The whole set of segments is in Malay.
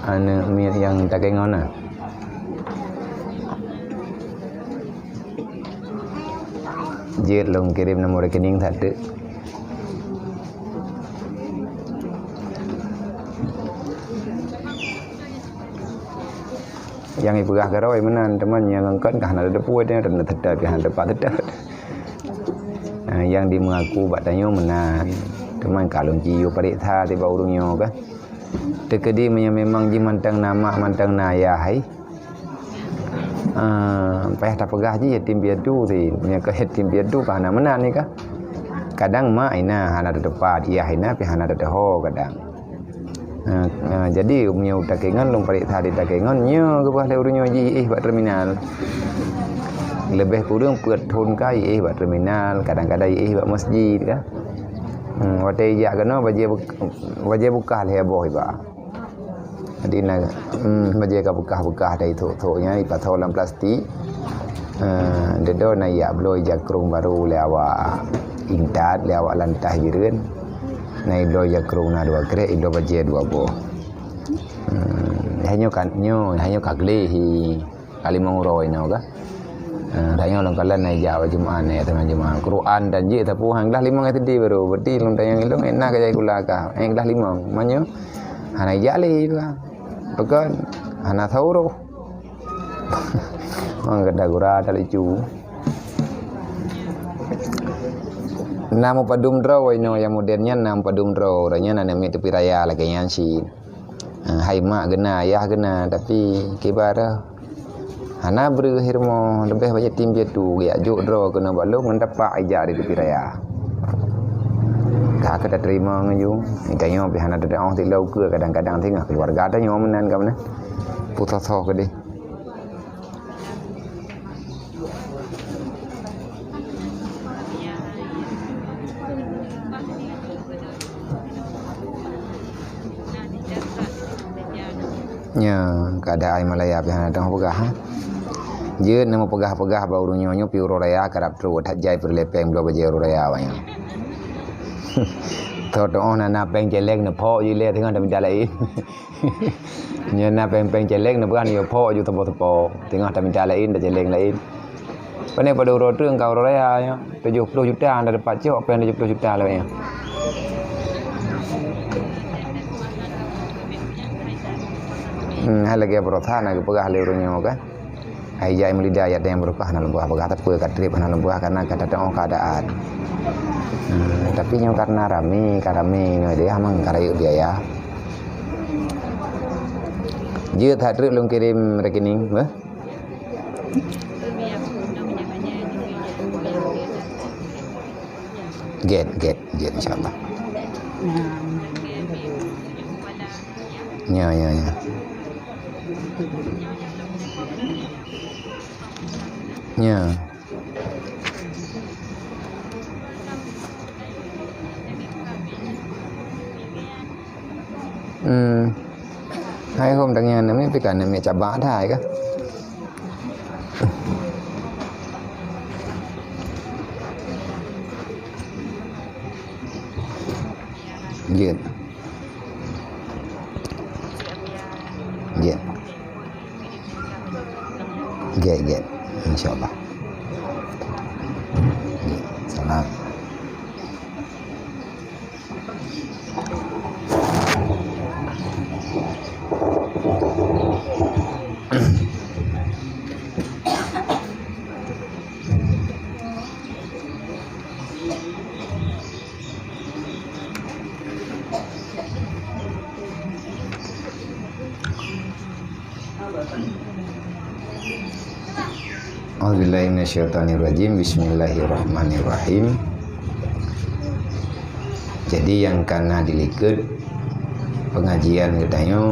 yang tak kengon nah. Jir long kirim nomor rekening tak ada. Yang ibu kah keroi menan teman yang angkat kah ada puai dia dan terdekat kah ada pak terdekat. Yang dimengaku batanya menan teman kalau jiu parit tha tiba urungnya kah. Tekedi memang ji mantang nama mantang naya hai. Payah tak pegah je yatim piatu thì nya ke yatim piatu kah na menan ni kah. Kadang mak ina hana ada depan iya ina pi hana ada ho kadang. Jadi punya utakengan long parit tadi takengan nya ke bah urunyo ji buat terminal. Lebih kurang puat thun kai buat terminal, kadang-kadang buat masjid kah. Watai ja kena baje buka le boh ba. Jadi na baje ka buka dai nya ipa tholam plastik. Dedo na ya bloi jakrung baru le awak intat le awak lantah jireun. Na ido jakrung na dua krek ido baje dua boh. Hanya kagle hi kali manguroi na ka. Tanya orang kalian naik jauh Jumaat ni teman Jumaat Quran dan je tapi hang dah 5 ngai tadi baru berarti long tayang ilung enak ke jai kula ka hang dah 5 manyo hana jali lah bukan hana tauro mang kada gura tali cu nama padum draw ino yang modernnya nama padum draw ranya nana mi tepi raya lagi yang si hai mak gena ayah gena tapi kibara hana berhirmo lebih banyak tim dia tu ya juk draw kena balung mendapat ajar di tepi raya. Kak kita terima ngaju. Tanya pi hana ada orang tilau ke kadang-kadang tengah keluarga ada nyo menan ka mana. Putus tho ke di. Nya keadaan Malaya pi hana ada pegah. Je nama pegah-pegah baru nyonyo pi raya karap tru tak jai perlepeng blo baje raya wanya. Thot on na peng jelek na pho yu le tengah dah minta lain. Nya na peng jelek na bukan yo pho yu tepo-tepo tengah dah minta lain dah jelek lain. Pane pada ro trương kau raya nya 70 juta anda dapat cok pen 70 juta lah ya. Hal lagi berotha na pegah le ro nyo kan. Ai jai melida ayat yang berukah na lembuah pegah tapi kadrip na lembuah karena kata keadaan. Tapi nyo karena rame dia amang karayu biaya. Dia tak trip long kirim rekening, bah? Get insyaallah. Ya. Ya. Hai hôm đang nghe nó cái này mẹ chả bá thải cả. Duyệt. Get. Insyaallah. Salam. A'udzubillahi minasyaitonirrajim. Bismillahirrahmanirrahim. Jadi yang kana dilikut pengajian katanya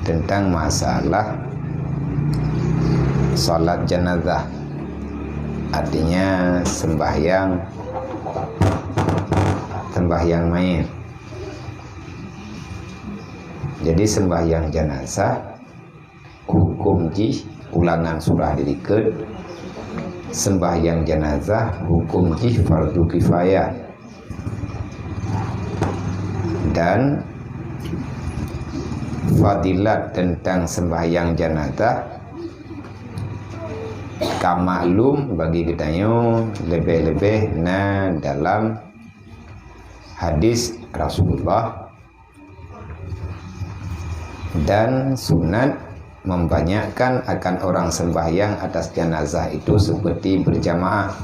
tentang masalah salat jenazah, artinya sembahyang mayit. Jadi sembahyang jenazah hukum ji ulangan surah dilikut, sembahyang jenazah hukum ji fardu kifayah, dan fadilat tentang sembahyang jenazah kamaklum bagi kita lebih-lebih dalam hadis Rasulullah dan sunat membanyakkan akan orang sembahyang atas jenazah itu seperti berjamaah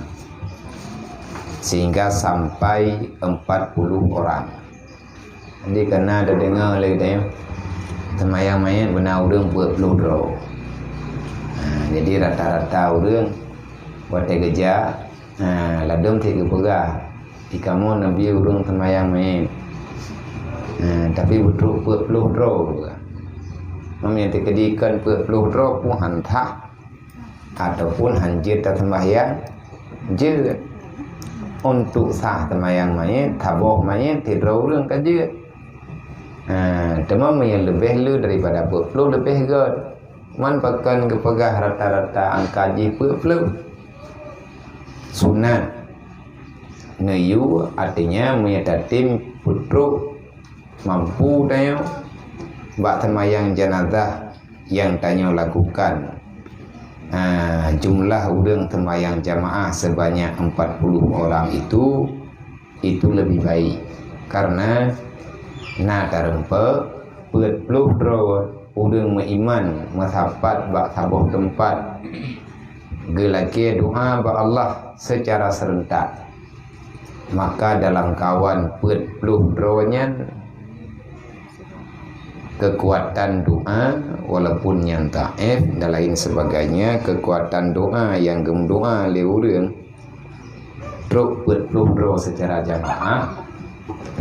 sehingga sampai 40 orang. Jadi kena ada dengar lagi tanya sembahyang mayat benar urang 40 draw. Jadi rata-rata urang buat kerja ladum tiga pegah di kamu nabi urang sembahyang mayat. Tapi betul 40 draw juga. Memang dikedikan 40 draw pun hantah ataupun hanjir sembahyang je untuk sah sembahyang mayat taboh mayat tidak urang kaje. Demam yang lebih lu daripada 40 lebih god. Man pakan kepegah rata-rata angka ji 40. Sunat Ngayu artinya menyatatim putruk mampu tanya bak sembahyang jenazah yang tanya lakukan jumlah urang sembahyang jamaah sebanyak 40 orang itu lebih baik karena tarempe 40 draw urang meiman masapat bak sabuh tempat gelaki doa bak Allah secara serentak, maka dalam kawan 40 drawnya kekuatan doa walaupun yang taif dan lain sebagainya, kekuatan doa yang gemdoa le urang truk 40 draw secara jamaah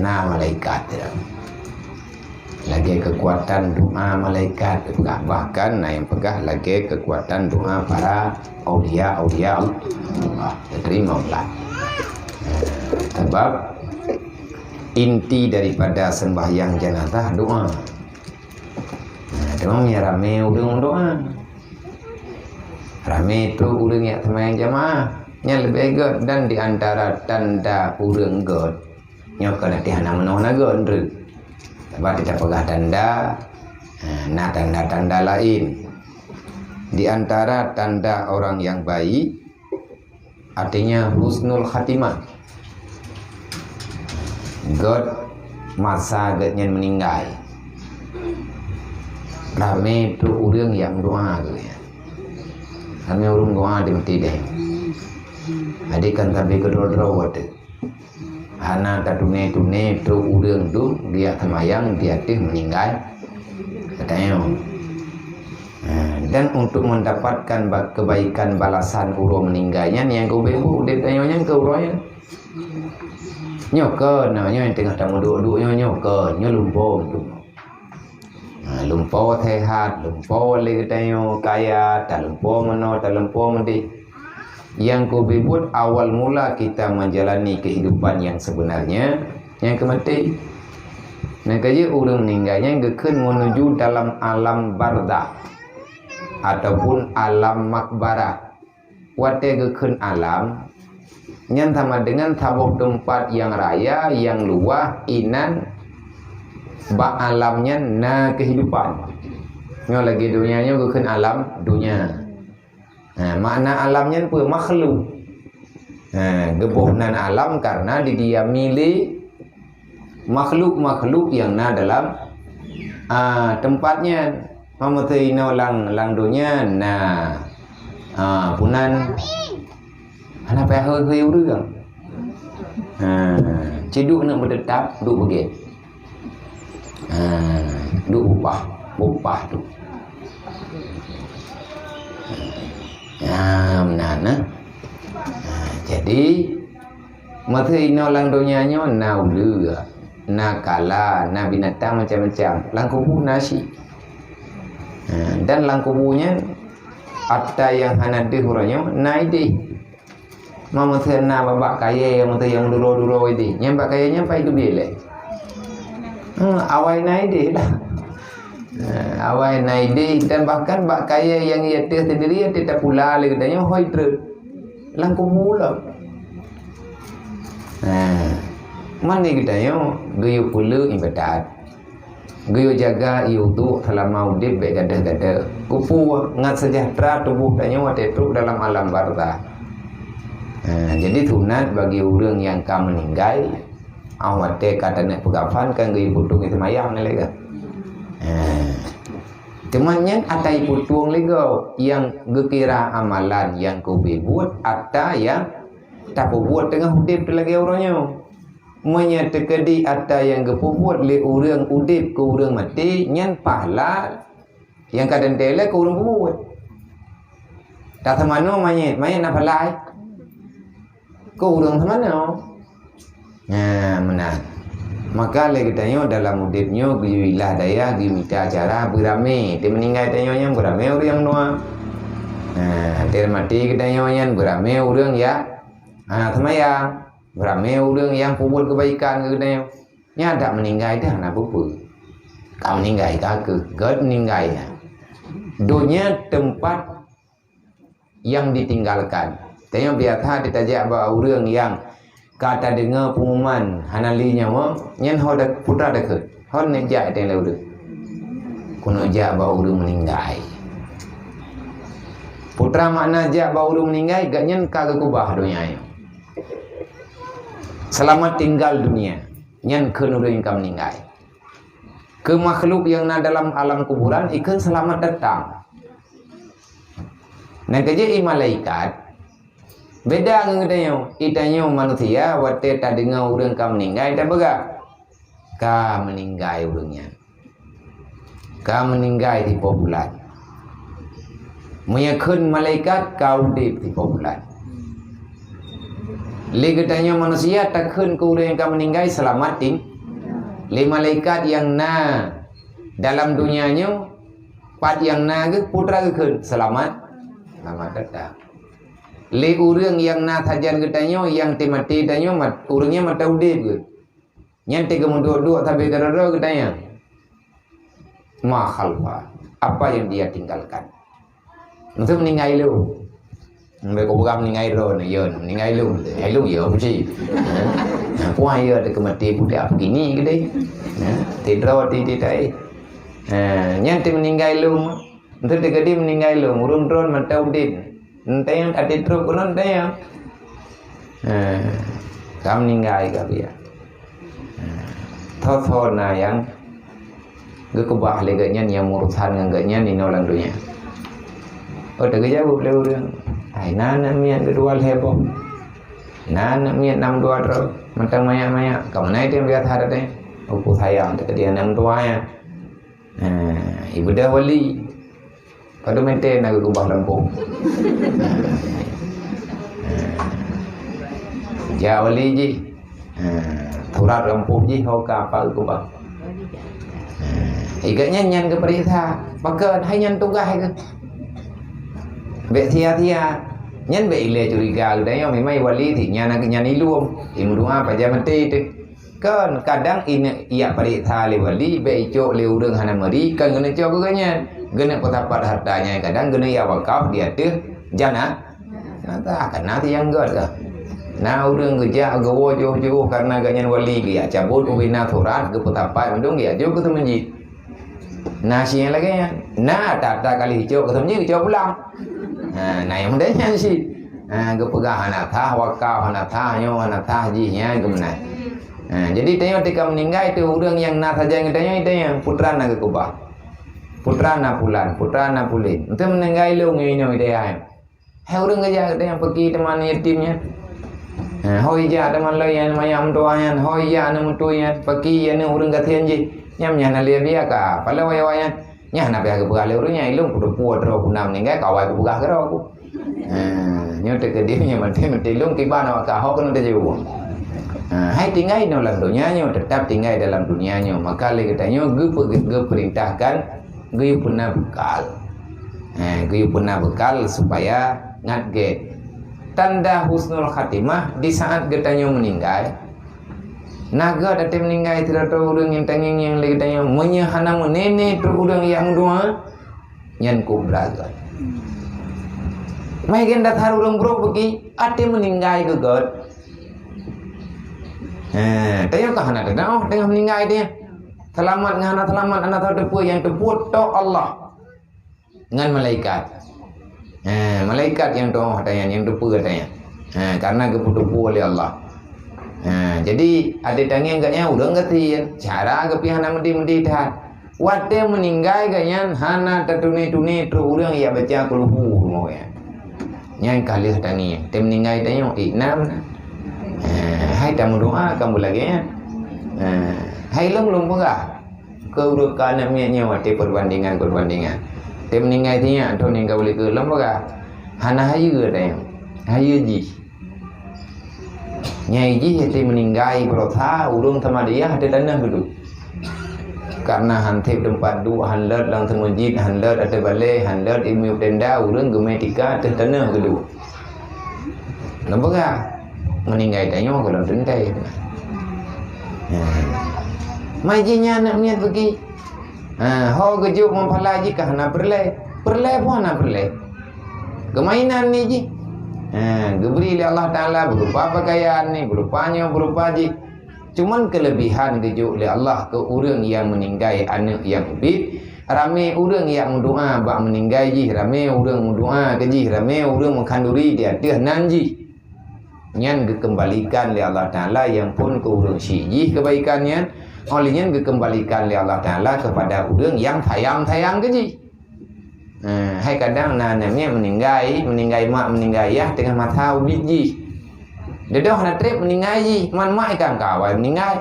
malaikat lagi kekuatan doa malaikat bahkan yang pegah lagi kekuatan doa para aulia Allah terima Allah. Sebab inti daripada sembahyang jenazah doa. Demamnya rame urang doa. Rame itu urang yang sembahyang jamaah nya lebih god dan di antara tanda urang god nya kana tihana menohna god reu. Sebab kita pegah tanda tanda-tanda lain. Di antara tanda orang yang baik artinya husnul khatimah. God masa godnya meninggal. Rame tu urang yang doa tu ya. Rame urang doa di mati deh. Adikan tapi kedua-dua tu. Hana tadune tu urang tu dia sembahyang dia teh meninggal. Katanya. Dan untuk mendapatkan kebaikan balasan urang meninggalnya yang kau bebu dia tanya ke urangnya. Nyoke namanya yang tengah tamu duduk-duduknya nyoke lumpur tu. Lumpur sehat, lumpur lagi tanya kaya, tak lumpur mana, tak lumpur mandi. Yang ku bebut awal mula kita menjalani kehidupan yang sebenarnya, yang kemati. Nah kaji urang meninggalnya gekeun menuju dalam alam barzakh ataupun alam makbarah. Wate gekeun alam yang sama dengan sabuh tempat yang raya, yang luah, inan bak alamnya kehidupan. Nyo lagi dunianya bukan alam dunia. Makna alamnya pun makhluk. Gebuhnan alam karena didiami makhluk-makhluk yang dalam tempatnya. Mamutai lang dunia punan anak pehoi urang. Ciduk nak berdetap duk begit. Duk upah tu. Jadi mata inolang dunianya ula kala binatang macam-macam langkubu nasi. Dan langkubunya ada yang hanade huranya naide. Mama terna babak kaya yang duro-duro itu. Yang bak kayanya apa itu biele. Awai naide lah. Awai naide dan bahkan bak kaya yang ia sendiri tidak pula lagi katanya hoi truk. Langkubu lah. Mana kita yo gayu pula ibadat. Gayo jaga iudu selama udip baik gadah-gadah. Kupu ngat sejahtera tubuh dan nyawa tetruk dalam alam barzah. Jadi sunat bagi orang yang kam meninggal awat te kata nak pegafan kan gayo putung itu mayang ni lega. Cuman yang atai putung lega yang gekira amalan yang kau buat atau yang tak buat tengah udip tu lagi orangnya. Menyetekadi atau yang gepubuat le orang udip ke orang mati nyan pahala yang kadang tele ke orang buat tak semano mayat nak palai ke orang semano menang maka lagi tanya dalam udipnya giwilah daya gimita cara beramai dia meninggal tanya yang beramai orang noa dia mati kita yang beramai orang ya semayang beramai orang yang buat kebaikan ke dia nya tak meninggal dah nak apa kau meninggal ke God meninggal dunia tempat yang ditinggalkan tanya biasa ditajak bawa orang yang kata dengar pengumuman hanalinya nyan hoda putra dekat hon nejak dia lalu kuno jak bawa orang meninggal putra makna jak bawa orang meninggal gak nyan kagak kubah dunia selamat tinggal dunia nyan kenuru yang kau meninggal ke makhluk yang na dalam alam kuburan ikan selamat datang nah kerja malaikat beda dengan itanya manusia wate tak dengar orang kau meninggal tak bega kau meninggal orangnya kau meninggal di bulan meyakin malaikat kau di bulan Lagi tanya manusia takkan ke orang yang akan meninggal selamat ting. Le malaikat yang na dalam dunianya pat yang na ke putra ke selamat datang. Le orang yang na sajan ke tanya yang mati tanya orangnya mata udip ke. Nyante ke mundur-dua sampai ke rara ke tanya. Ma khalfa, apa yang dia tinggalkan. Untuk meninggal lu. Mereka bukan meninggal ni, ya meninggal lu ya apa sih? Puan ya ada kemati budak begini ke deh? Tidur titai. Nyante meninggal lu, untuk dekadi meninggal lu, urung drone mata udin. Entah yang ada truk konon entah yang. Kamu meninggal ke dia? Thot na yang gekebah leganya yang urusan enggaknya ni nolang dunia. Oh tak jawab le orang. Ai nana mian kedua heboh. Nana mian 62 terus mentang maya kamu naik dia biar ada deh. Upu sayang tak dia 62 ya. Ibu dah wali. Pada maintain nak kubah Lampung. Ja wali ji. Thurat Lampung ji hau kapal kubah. Igaknya nyan ke perintah. Maka hanya tugas ke. Vậy thia nhân bị lệ chửi gà đấy ông mấy wali thì nhà ni luôn thì một đứa phải ra mati tu kan kadang ini ia perintah le wali be cok le urang hana mari kan guna cok ganya guna petapat hartanya kadang guna ya wakaf dia tu jana nanti akan nanti yang god lah nah urang kerja gawo jo karena ganyan wali dia cabut ubina thurat ke petapat mendung dia jo ke menjid nah siang lagi ya nah tata kali cok ketemunya cok pulang nah yang mudahnya sih ke pegang anak tah wakaf anak tah nyo anak tah jinya gimana jadi tengok ketika meninggal itu orang yang nak saja yang tanya itu yang putra nak ke kubah putra nak pulan putra nak pulin itu meninggal lu ngino itu ya orang kerja yang pergi teman yatimnya hoi ja teman lain mayam doayan hoi ja nama tuanya pergi yang orang katian je nyamnya nak lihat dia ka pada wayan nya nak biar ke berale urangnya ilung kudu puat ro kunam meninggal kawai ku buka kero aku nyote ke dia nya mati ilung ki bana ka ho kan jauh hai tinggal dalam dunianya tetap tinggal dalam dunianya maka le katanya ge perintahkan ge punna bekal supaya ngatge tanda husnul khatimah di saat getanya meninggal naga dati meninggal tidak tahu orang yang tenging yang lagi tanya menyahana menene tu orang yang dua yang kubraga makin datang orang bro pergi ati meninggal ke god tanya ke anak tengah meninggal dia Selamat ngana selamat anak tahu depu yang teput to Allah dengan malaikat. Malaikat yang doa tanya yang depu katanya. Karena keputupu oleh Allah. Jadi ada tanya enggaknya udah ngerti cara kepihan mesti dah. Wate meninggal ganyan hana tatune-tune tru urang ya baca kulhu mau ya. Yang kali tani tem meninggal tanya enam. Hai tamu doa kamu lagi ya. Hai long pegah keurukan namanya wate perbandingan. Tem meninggal tanya atau meninggal boleh ke long pegah. Hana hayu tanya. Hayu ji. Nyai ji hati meninggal kalau tahu urung sama dia hati tanah dulu. Karena hantip tempat dua hanlat lang masjid hanlat ada balai hanlat ilmu tenda urang gemetika teh tanah dulu. Lembaga meninggal tanya kalau tentai. Majinya anak niat pergi. Ho gejuk mempala ji kahana perlai pun ana perlai. Gemainan ni ji. Diberi oleh Allah Ta'ala berupa pakaian ni, berupanya berupa ji. Cuman kelebihan gejuk oleh Allah ke orang yang meninggal anak yang hidup. Ramai orang yang mendoa bak meninggal ji, ramai orang mendoa ke ji, ramai orang mengkanduri dia nan ji. Nyan dikembalikan oleh Allah Ta'ala yang pun ke orang syiji kebaikannya. Olehnya dikembalikan oleh Allah Ta'ala kepada orang yang sayang ke ji. Hai kadang namanya meninggal mak meninggal ayah tengah mata biji. Dedah nak trip meninggal ji, man mak ikan kawan meninggal.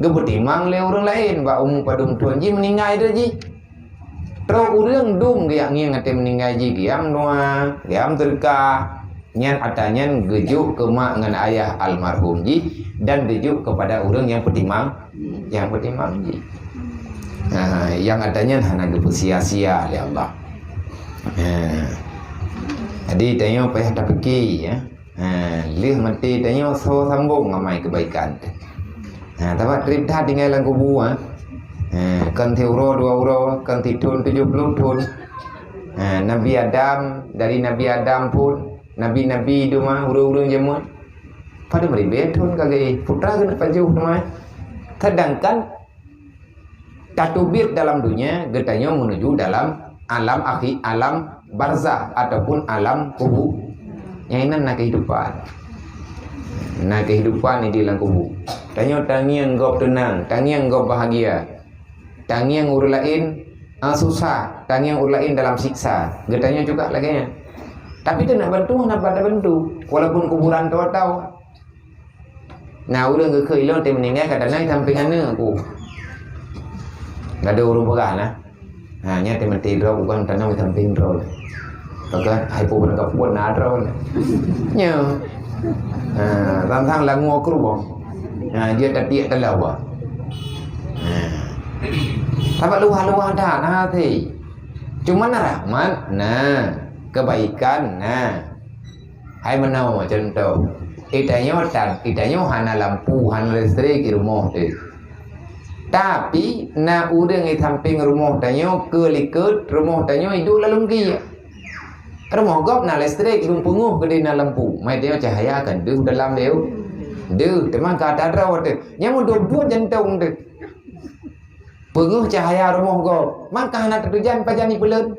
Gebetimang le orang lain, ba padum tuan ji meninggal dah ji. Terus orang dum yang ngate meninggal ji diam doa, diam terka. Nyan atanya gejuk ke mak dengan ayah almarhum ji dan gejuk kepada orang yang petimang ji. Yang adanya hanya sia-sia oleh Allah. Jadi tanya payah tak fikir ya. Lih mati tanya so sambung ngamai kebaikan. Tapi trip dah tinggal dalam kubur kan euro 2 euro kan tidun 70 tun. Nabi Adam dari Nabi Adam pun nabi-nabi itu mah urang-urang jaman pada beri betun kagak putra kena pajuh mah. Sedangkan tatubir dalam dunia getanya menuju dalam alam akhir, alam barzah ataupun alam kubur. Yang ini nak kehidupan. Nak kehidupan ini di dalam kubur. Tanya yang kau tenang, yang kau bahagia. yang urut lain susah, yang urut lain dalam siksa. Getanya juga lagi. Tapi tu nak bantu, nak pada bantu. Walaupun kuburan tahu. Nah, urang ke keilang tem meninggal kadang-kadang sampingan aku. Enggak ada urung pegang lah. Hanya teman tidur bukan tanam di samping roll. Bahkan hypo berangkat pun nadrol. Nya. Tantang langu kerubong. Dia tak tiak terlawa. Tapi luah-luah dah nanti. Cuma rahmat, kebaikan, hai menau contoh. Itanya hana lampu, hana listrik di rumah tu. Tapi na udang di samping rumah tanyo keliket rumah tanyo hidup lalu kia. Rumah gop na listrik belum penguh ke na lampu. Mai dia cahaya kan deu dalam deu. Deu teman kata rawat tu. Nya mu dua jantung tu. Penguh cahaya rumah gop. Maka hana tertujan pajani pelen.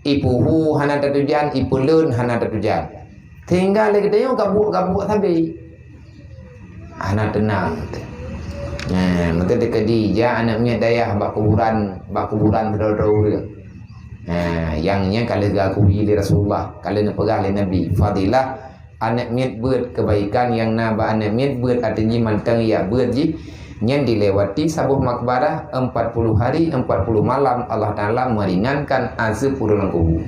Ipuhu hana tertujan, ipulen hana tertujan. Tinggal lagi tanyo kabuk-kabuk sabi. Hana tenang. Maka dekat dia anaknya dayah bak kuburan terlalu dia. Yangnya kalau aku pilih Rasulullah, kalau nak pegang oleh Nabi, fadilah anak miat buat kebaikan yang naba anak miat buat artinya mantang ya buat ji yang dilewati sabuh makbarah 40 hari 40 malam Allah Ta'ala meringankan azab dalam kubur.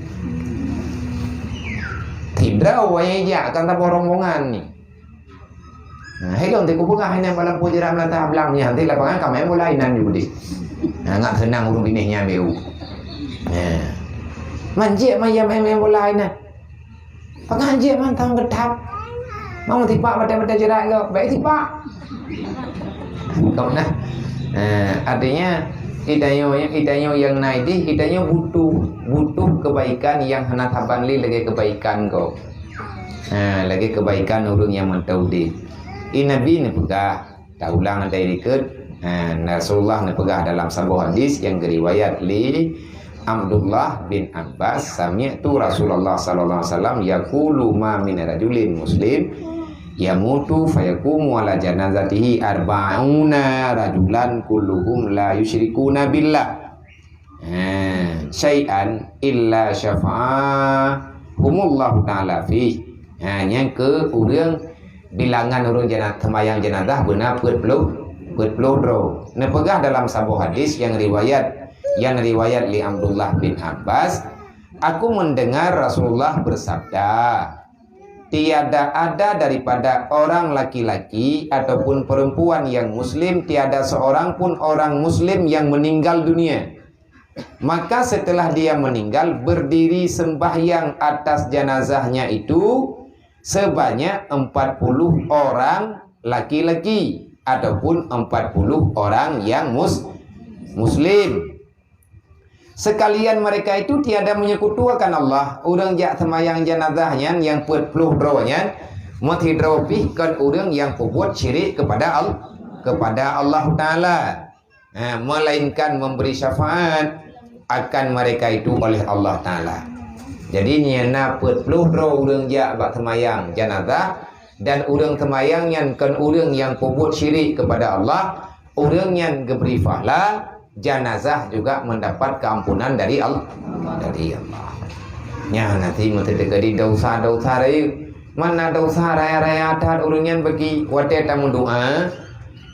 Tidak wajah akan tak rombongan ni. Hai kalau tiku buka hanya pada pujiran melata belangnya nanti lapangan kami mulai nan juga deh. Nggak senang urung binihnya beu. Manjik maya mulai nah. Penganjik mantang getap. Mau tipak pada jerak kau, baik tipak. Kau nah. Artinya itanyo yang naik di itanyo butuh kebaikan yang hendak tabanli lagi kebaikan kau. Lagi kebaikan orang yang mantau di. Nabi ni pegah tak ulang ada ikut Rasulullah pegah dalam sebuah hadis yang diriwayat li Abdullah bin Abbas, sami'tu Rasulullah sallallahu alaihi wasallam yaqulu ma min rajulin muslim yamutu fayaqumu ala janazatihi arba'una rajulan kulluhum la yusyrikuna billah syai'an illa syafa'ahumullahu ta'ala fi. Yang ke urang bilangan urang sembahyang jenazah benar 40 dro. Nepegah dalam sebuah hadis yang riwayat li Abdullah bin Abbas, aku mendengar Rasulullah bersabda, tiada ada daripada orang laki-laki ataupun perempuan yang muslim, tiada seorang pun orang muslim yang meninggal dunia, maka setelah dia meninggal berdiri sembahyang atas jenazahnya itu sebanyak 40 orang laki-laki ataupun 40 orang yang muslim. Sekalian mereka itu tiada menyekutuakan Allah. Urang jak semayang jenazahnya yang 40 dronya mati dropihkan urang yang berbuat syirik kepada Allah Ta'ala, melainkan memberi syafaat akan mereka itu oleh Allah Ta'ala. Jadi nyana 40 dro urang jak bak semayang jenazah, dan urang semayang yang kan urang yang berbuat syirik kepada Allah, urang yang diberi pahala, jenazah juga mendapat keampunan dari Allah. Ya nanti mesti dekati dosa-dosa raya. Mana dosa raya-raya adat urang yang bagi wate tamu doa,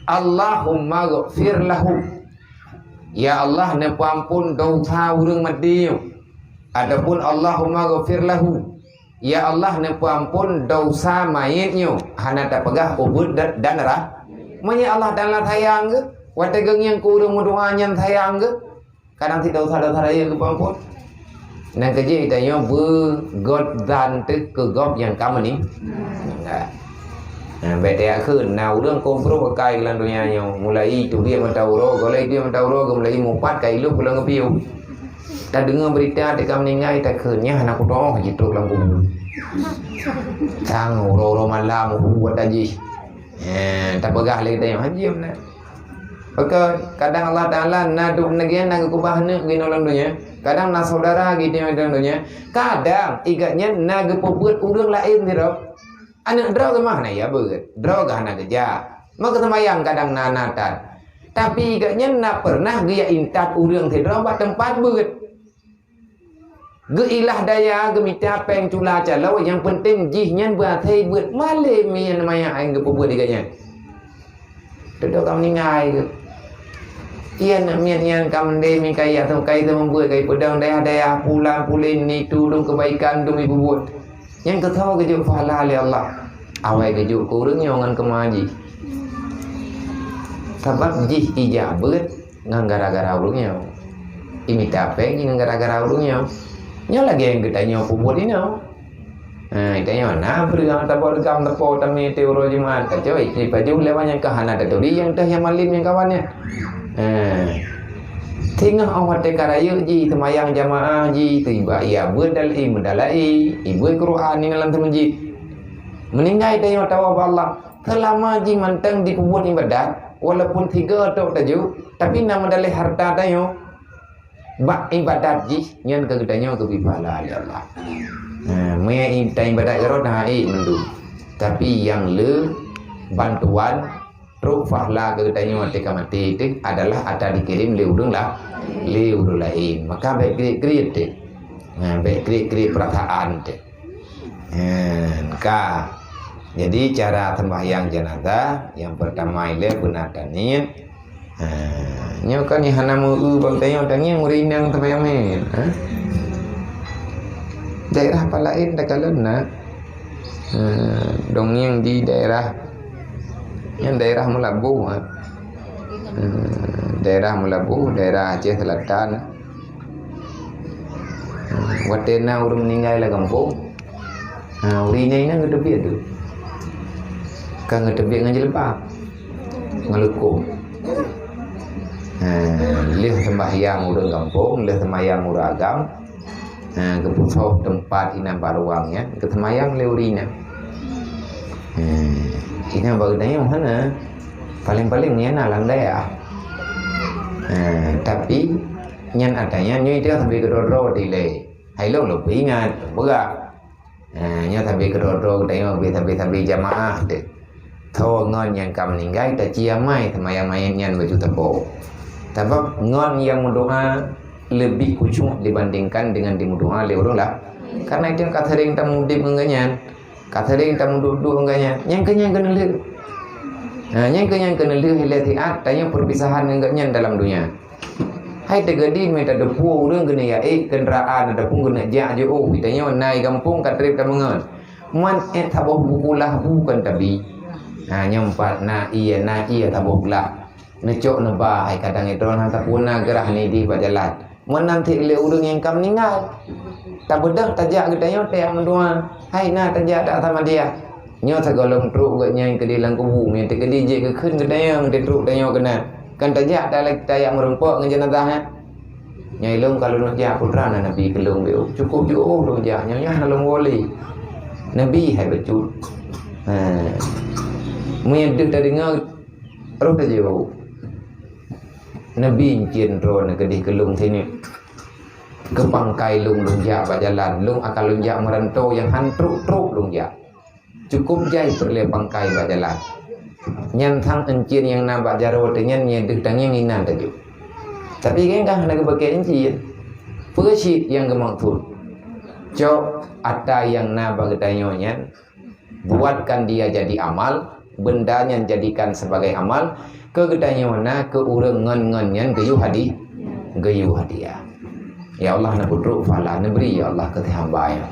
Allahumma ghfir lahu. Ya Allah nepampun dosa urang mati. Adapun Allahumma ghfir lahu, ya Allah nepampun dosa mayitnya. Hana tak pegah ubud dan rah. Manya Allah Ta'ala sayang ke? Wate geng yang kurang doanya sayang ke? Kadang tidak dosa raya ke pampun. Nang kerja kitanya bergod dan ke gob yang kamu ni. Bete akhir na urang kompro kai lan dunia mulai tu dia mentauro, golai dia mentauro, mulai mumpat kai lu pulang ke piu. Tak dengar berita dekat meninggal tak kernya anak doh gitu lang bumi. Tang uro malam buat haji. Tak pegah lagi tanya haji mana. Okey, kadang Allah Taala naduk nagian nak kubahna gini orang dunia. Kadang nak saudara gitu orang dunia. Kadang igaknya nak pebut urang lain dirok. Anak draw ke mana ya beut. Draw ke anak kerja. Maka semayang kadang nanatan. Tapi igaknya nak pernah dia intat urang tidra buat tempat beut. Geilah daya gemita peng cula calau yang penting jihnya berhati buat malam yang namanya aing gepubuat diganya. Duduk kau ningai ke. Ian mian yang kamu deh mi kaya atau kaya tu membuat kaya pedang daya pulang pulin ni turun kebaikan tu mi buat. Yang ketawa kejuk pahala oleh Allah. Awai kejuk kurang ngan kemaji. Sebab jih ijabat ngan gara-gara urungnya. Imita peng ngan gara-gara urungnya. Nhớ là geng kita nyo puput ini kita nyo na beriang tabor gam tapo tami teoro jimat coy si baju lewanya kahana tadi yang dah yang malim yang kawannya tinggal awat dekarayu ji semayang jamaah ji tiba ia berdalai mendalai ibu Quran ini dalam temenji meninggal kita nyo tahu Allah selama ji manteng di puput ibadat walaupun 3 atau 7 tapi nama dalai harta tayo bak ibadat ji nyan kegedanya ke bipala ya Allah. Maya ibadat gerot hai mendu. Tapi yang le bantuan truk fahla kegedanya mati itu adalah ada dikirim le udung lain. Maka baik krit baik krit perasaan te. Jadi cara sembahyang jenazah yang pertama ile benatanin nyo kan ni hana mu bang tanya tanya murinang sembahyang men. Daerah palain tak kalena. Dong yang di daerah Melabu. Daerah Melabu, daerah Aceh Selatan. Watena urang meninggal lah kampung. Urinya ini ngedebi tu. Kan ngedebi ngajelpa. Ngelukum. Leh sembahyang urang kampung, leh sembahyang uragam. Kepusoh tempat ina baruangnya, ke sembahyang leurina. Ina bagusnya mana? Paling-paling ni anak lang daya. Tapi nyan adanya nyu dia sampai kedoro dile hai lo lebih ingat berak nya sampai kedoro tengok sampai jamaah deh thô ngon yang kam meninggal tak cia mai sama yang main nyan baju tepuk sebab ngon yang mendoa lebih khusyuk dibandingkan dengan di mendoa lewat lah karena dia kata ring tamu di mengenyan kata ring tamu duduk mengenyan yang kenyang kena leh yang kenyang kena leh hilatiat tanya perpisahan enggaknya dalam dunia hai tegadi minta depu urang kena ya kenderaan ada pun kena jak je ditanya naik kampung kat trip tak mengen man taboh bukulah bukan tabi nyempat na iya taboh pula necok nebah hai kadang itu orang tak puna gerah ni di bajalan man nanti le urang yang kam meninggal tak bedak tajak gedanya tak mendua hai na tajak tak sama dia nyo segolong truk gaknya ke di lang kubu minta ke DJ ke keun gedanya de truk tanya kena kan tajak dah lagi tayak merumpuk dengan jenazah nyai long kalau nak jak putra nabi kelong dia cukup je dong jak nyanya dalam wali nabi hai becut muyaduk dari dengar roh dah jauh nabi cien ro nak kedih kelong sini ke pangkai lung jak berjalan lung akal lung jak merantau yang hantruk truk lung jak cukup jai perle pangkai berjalan nyan thang encien yang nampak jaro dengan nyedek dan yang inan tadi. Tapi kan dah nak pakai encien. Persit yang gemaksud. Cok ada yang nabag tanyonya buatkan dia jadi amal, bendanya jadikan sebagai amal, ke gedanyona ke urang ngan-ngan geyu hadiah. Ya Allah nak putruk fala neberi ya Allah ke hamba ya.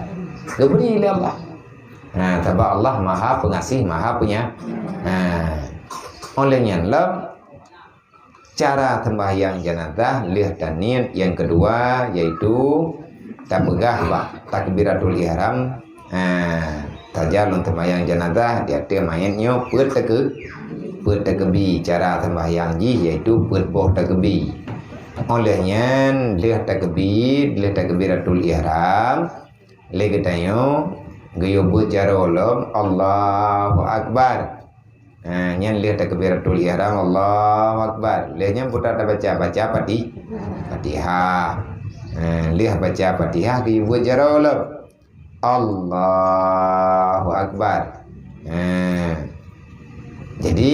Geberi ya Allah. Sebab Allah Maha Pengasih, Maha Punya. Olehnya cara sembahyang jenazah lihat dan niat yang kedua yaitu tabegah takbiratul ihram tajalun sembahyang jenazah dia mainnya put tekebi cara sembahyang ji yaitu put boh tekebi olehnya lihat takbiratul ihram lagi tanyo gayo buat jarolom Allahu Akbar nyan lihat takbiratul ihram Allahu Akbar lehnya putar baca Fatihah lihat baca Fatihah gayo buat jarolom Allahu Akbar jadi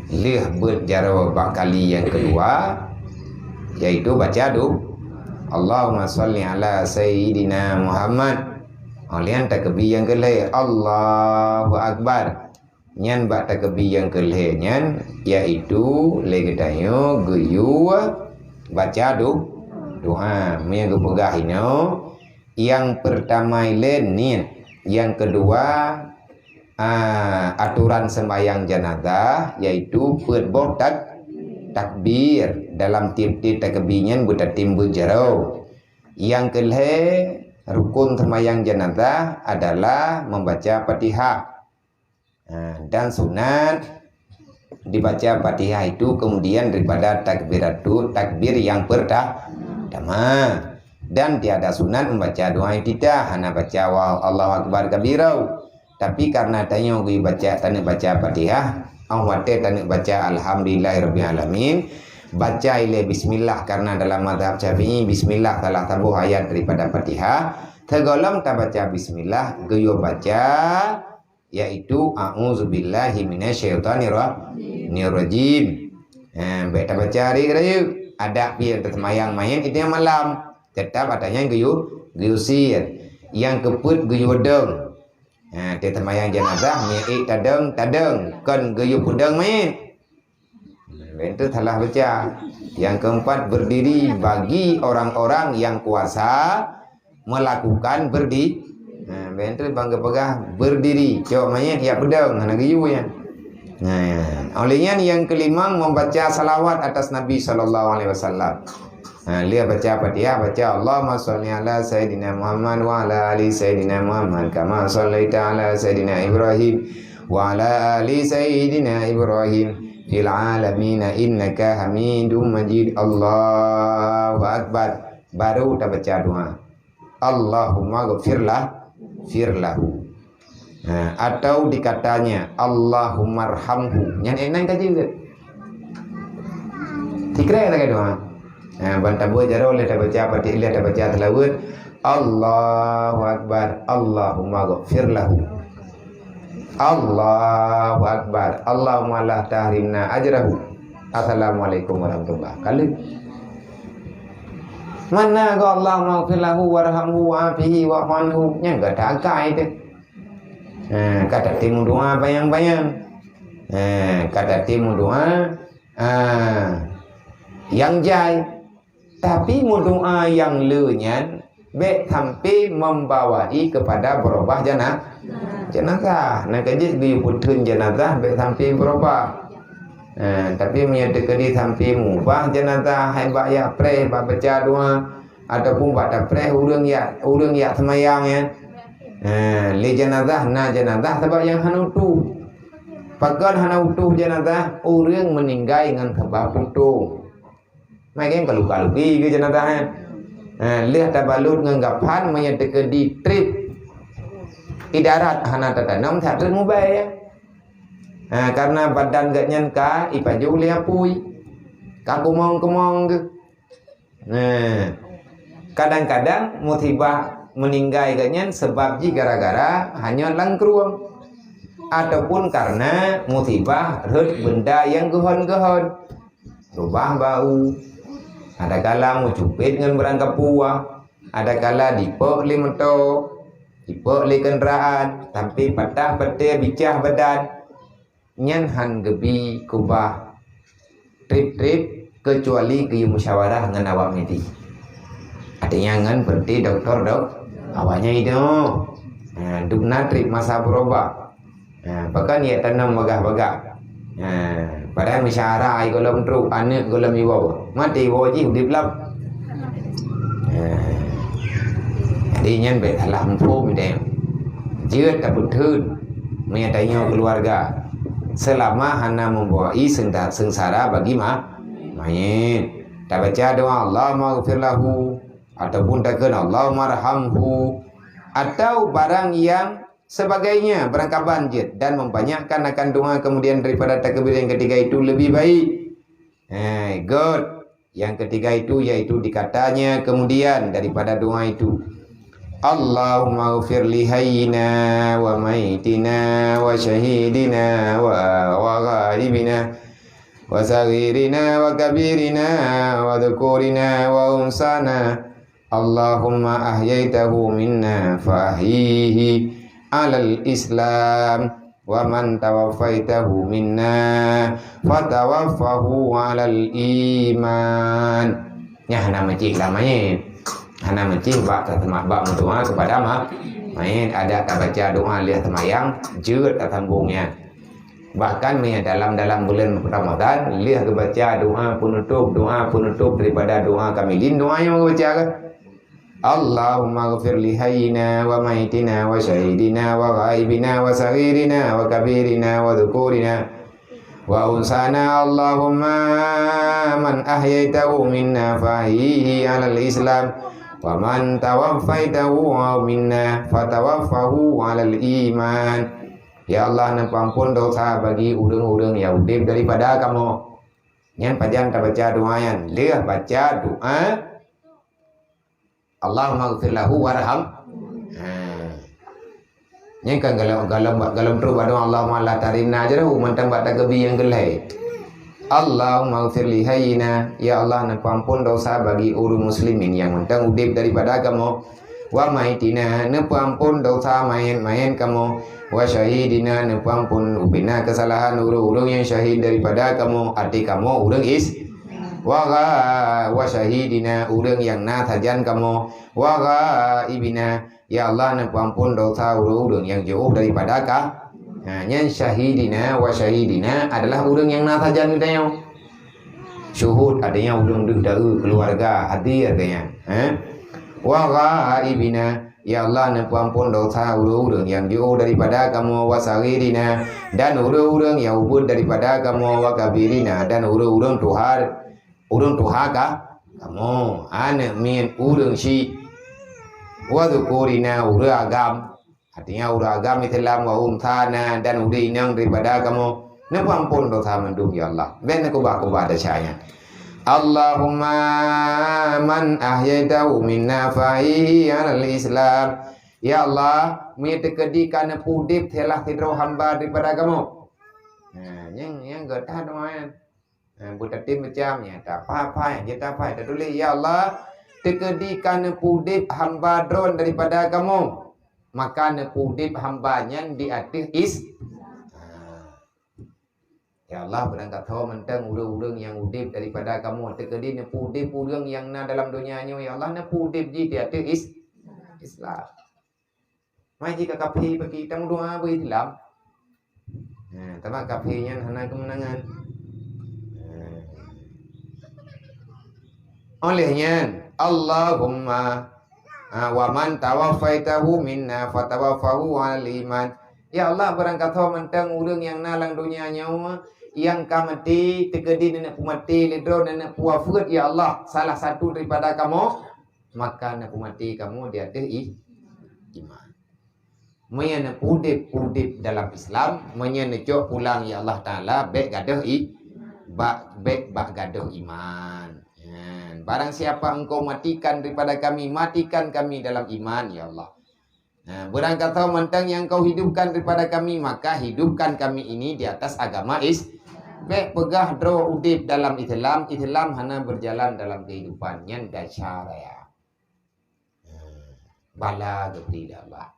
lihat buat jaro kali yang kedua yaitu baca Allahumma sholli ala sayyidina Muhammad Olian takbir yang kelih Allahu Akbar nyan bak takbir yang kelih nyan yaitu legedayo guyu baca doa yang kepegah ino yang pertama ilen niat yang kedua aturan sembahyang jenazah yaitu berboh takbir dalam tim-tim takbirnya buat timbul jaro yang kelih rukun sembahyang jenazah adalah membaca Fatihah dan sunat dibaca Fatihah itu kemudian daripada takbir yang pertama dan tiada sunat membaca doa iftitah hanya baca Allahu Akbar kabirau tapi karena tanya gue baca Fatihah awate tanik baca alhamdulillahirabbil alamin baca ile bismillah karena dalam mazhab Syafi'i bismillah salah satu ayat daripada Fatihah tergolong tak baca bismillah geyo baca yaitu a'udzubillahi minasyaitonirrajim baca baca hari kerayu ada biar tersemayang main itu yang malam tetap adanya geyo sir yang keput geyo deng tersemayang jenazah mi'ik tadeng kan geyo pudeng main itu salah baca. Yang keempat berdiri bagi orang-orang yang kuasa melakukan berdiri. Itu bangga pegah berdiri. Coba mayat ya pedang anak giyu ya. Olehnya yang kelima membaca salawat atas Nabi sallallahu alaihi wasallam. Lihat baca Fatihah baca Allahumma sholli ala sayyidina Muhammad wa ala ali sayyidina Muhammad kama shallaita ala sayyidina Ibrahim wa ala ali sayyidina Ibrahim fil alamin innaka hamidum majid Allahu Akbar baru kita baca doa Allahumma ghfirlahu atau dikatanya Allahumma arhamhu yang enak kaji juga dikira kata doa Bantabu jaro le ta baca pati le ta baca tilawat Allahu akbar Allahumma ghfir lahu Allahu akbar Allahumma la tahrimna ajrahu. Assalamualaikum warahmatullahi wabarakatuh. Mana go Allahumma ghfir lahu warhamhu wa'afihi wa'fu nya enggak ada angka itu. Kata timu doa bayang-bayang. Kata timu doa yang jai, tapi doa yang lenyan be sampai membawai kepada berubah jenazah. Nak kaji di putun jenazah be sampai berubah. Tapi menyatakan di sampai mubah jenazah hai bak ya pre bak baca doa ataupun bak tak pre urang ya semayang ya. Le jenazah na jenazah sebab yang hanutu. Pakan hanutu jenazah urang meninggal dengan sebab putu. Mai kan kalu-kalu ke jenazah. Lihat tabalut nganggapan menyatakan di trip idarat hana tatanam tak termubai ya. Karena badan gak nyanka ipaju le apui ka kumong-kumong ke. Kadang-kadang musibah meninggal gaknya sebab gara-gara hanya langkruang ataupun karena musibah hut benda yang gehon-gehon rubah bau. Ada kala mau cupit dengan berangkap puah, ada kala dipok le motor, dipok le kendaraan, tapi patah patah bicah badan. Nyan han gebi kubah trip kecuali ke musyawarah dengan awak medi. Artinya ngan berarti doktor awaknya itu. Dukna trip masa berubah. Bahkan ia tanam bagah-bagah. Padahal musyawarah ai golom truk anak golom iwo. Mati iwo ji hudip lam. Jadi nyan be salah mpo midem. Jeut tak betul menyatanya keluarga. Selama hana membawa sengsara bagi mayit. Tak baca doa Allahumma ghfir lahu ataupun takkan Allahumma arhamhu atau barang yang sebagainya berangkat banjir dan membanyakkan akan doa kemudian daripada takbir yang ketiga itu lebih baik. Good. Yang ketiga itu yaitu dikatanya kemudian daripada doa itu Allahumma ghfir li hayyina wa maitina wa syahidina wa ghaibina wa saghirina wa kabirina wa dhukurina wa unsana Allahumma ahyaitahu minna fa ahyihi alal Islam wa man tawaffaitahu minna fatawaffahu alal iman. Hana macik lamanya. Hana macik bak mendoa kepada mayit ada tak baca doa lihat semayang jeut tanggungnya. Bahkan dalam bulan Ramadan lihat baca doa penutup daripada doa kamilin doa yang baca kan. Allahumma ghfir li hayyina wa maitina wa syahidina wa ghaibina wa saghirina wa kabirina wa dhukurina wa unsana Allahumma man ahyaitahu minna fahihi alal Islam wa man tawaffaitahu minna fatawaffahu alal iman. Ya Allah, ampun dosa bagi urang-urang yang hidup daripada kamu. Yang panjang tak baca doa yang lihat baca doa Allahumma ghfir lahu warham. Yang kan galam terus doa Allahumma la tarimna ajrahu mentang baca kebi yang gelai. Allahumma ghfir li hayyina, ya Allah ampun dosa bagi urang muslimin yang mentang hidup daripada kamu. Wa maitina ampun dosa main kamu. Wa syahidina ampun ubina kesalahan urang-urang yang syahid daripada kamu. Arti kamu urang wa syahidina urang yang natajan kamu. Wa ghaibina, ya Allah ampun dosa urang yang jauh daripada ka. Yang syahidina wa syahidina adalah urang yang natajan kita. Syuhud adanya urang deuk keluarga hadir katanya. Wa ghaibina, ya Allah ampun dosa urang yang jauh daripada kamu. Wa saghirina, dan urang yang ubud daripada kamu. Wa kabirina, dan urang tuhaka kamu. Anak min urang si. Wa dhukurina, urang agam. Artinya urang agam Islam. Wa umthana, dan urang inang daripada kamu. Ampun dosa mendung ya Allah. Ben aku ada syayang. Allahumma man ahyaitahu minna fahihi alal Islam. Ya Allah, mi tekedikan pudip telah tidro hamba daripada kamu. Yang gerta doan. Buta tim macamnya tak apa-apa yang kita apa dah tulis ya Allah tekedikan pudip hamba drone daripada kamu maka pudip hambanya di atas ya Allah berangkat tahu mentang urang-urang yang udip daripada kamu tekedi pudip urang yang na dalam dunianya ya Allah pudip di atas Islam mai jika kapi bagi kita doa bagi Islam tapi kapinya hana kemenangan. Olehnya Allahumma wa man tawaffaitahu minna fatawaffahu al iman. Ya Allah berangkat tahu mentang urang yang nalang dunia nyawa yang kamati tegedi nenek pumati lidro nenek puafut ya Allah salah satu daripada kamu maka nenek pumati kamu di atas iman. Menyana pudip dalam Islam menyana cok pulang ya Allah Taala baik gaduh baik gaduh iman. Barang siapa engkau matikan daripada kami, matikan kami dalam iman, ya Allah. Berangkat tahu mentang yang kau hidupkan daripada kami, maka hidupkan kami ini di atas agama Baik pegah dro udip dalam Islam, Islam hana berjalan dalam kehidupan yang dasyara ya. Bala gede Allah.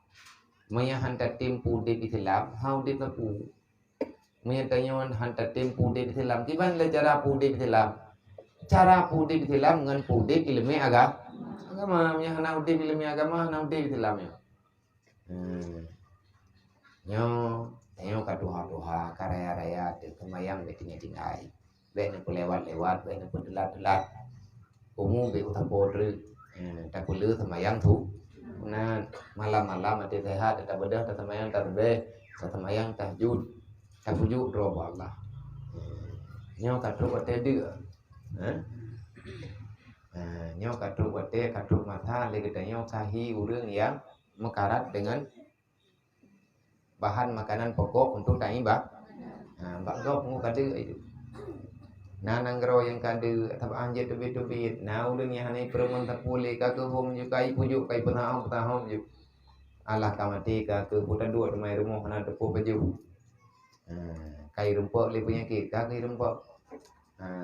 Maya hantar tempu udip Islam, hau udip aku. Maya tanyawan hantar tempu udip Islam, gimana cara udip Islam? Cara pudip Islam dengan pudip ilmu agama yang hana udip ilmu agama hana udip Islam ya. Nyo kaduha karaya-raya de kemayang betinya tinggai. Bene lewat, bene delat-delat. Umum be utapodre. Tak pulu semayang tu. Nah, malam-malam ati sehat tak bedah tak semayang tak be, tak semayang tahajud. Tak pujuk roba Allah. Nyo kadu batede. Nyo kadru bate kadru mata le kita nyo kahi urang yang mekarat dengan bahan makanan pokok untuk tai bak gop ngu kade itu nananggro yang kade atau anjet tebit na urang yang hanai perempuan tak boleh ka ke hom ju kai pujuk kai penahom ju Allah kamati ka ke putan dua rumah rumah hana depo baju kai rempok le penyakit ka kai rempok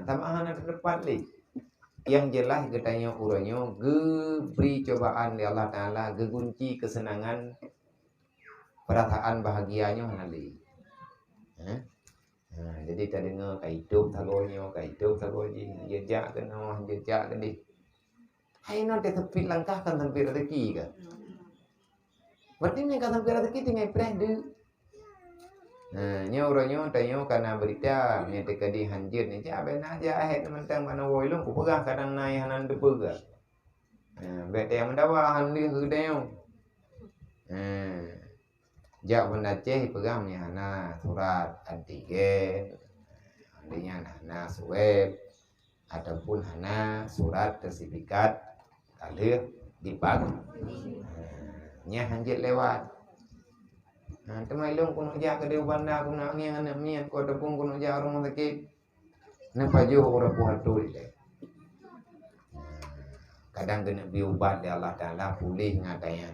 tambahan ada depan li. Yang jelas katanya urangnya beri cobaan dari Allah Taala, gegunci kesenangan, perasaan bahagianya nanti. Jadi tak dengar hidup tagonya, jejak ke di. Hai nanti tepi langkah kan tepi rezeki kan. Berarti ni kan tepi rezeki tinggal preh nyo tanyo karena berita ni tekadi hanjir ni jabe na ja ahet mentang mana woi lu ku pegah kadang nai hanan de pegah bete yang mendawa han li hudeo ja benda ceh pegang ni hana surat antigen andinya hana swab ataupun hana surat sertifikat lahir dipag nya hanjir lewat. Temai long kuno ja ke deu banda kuno ngian mian ko tepung kuno ja rumah sakit. Na paju ora puhat tu ile. Kadang kena biubat ya Allah Taala pulih ngatanya.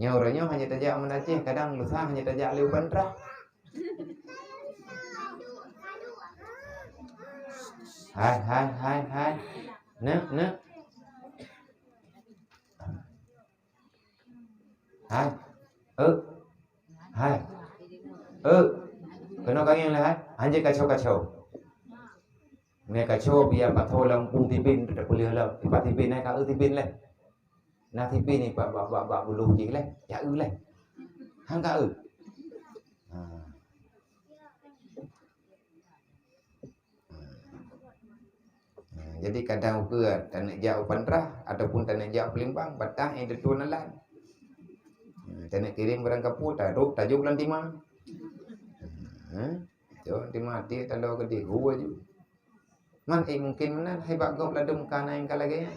Nya orangnya hanya tajak menacih, kadang lusa hanya tajak leu bantrah. Hai. Nak. Hai. Hai. Kena kang yang lahat, anjay kacau. Ni kacau biar patho lang pung tipin tak boleh lah. Tiba tipin naik kau tipin lah. Nah tipin ni bak bulu je lah. Ya lah. Hang kau. Jadi kadang ukur tak nak jauh pantrah ataupun tak nak jauh pelimpang batang yang detu nalan. Tak nak kirim barang kapur tajuk bulan timah. Jo timah dia talau ke dia gua je. Man mungkin mana hebat gop ladum kana yang kalagaya.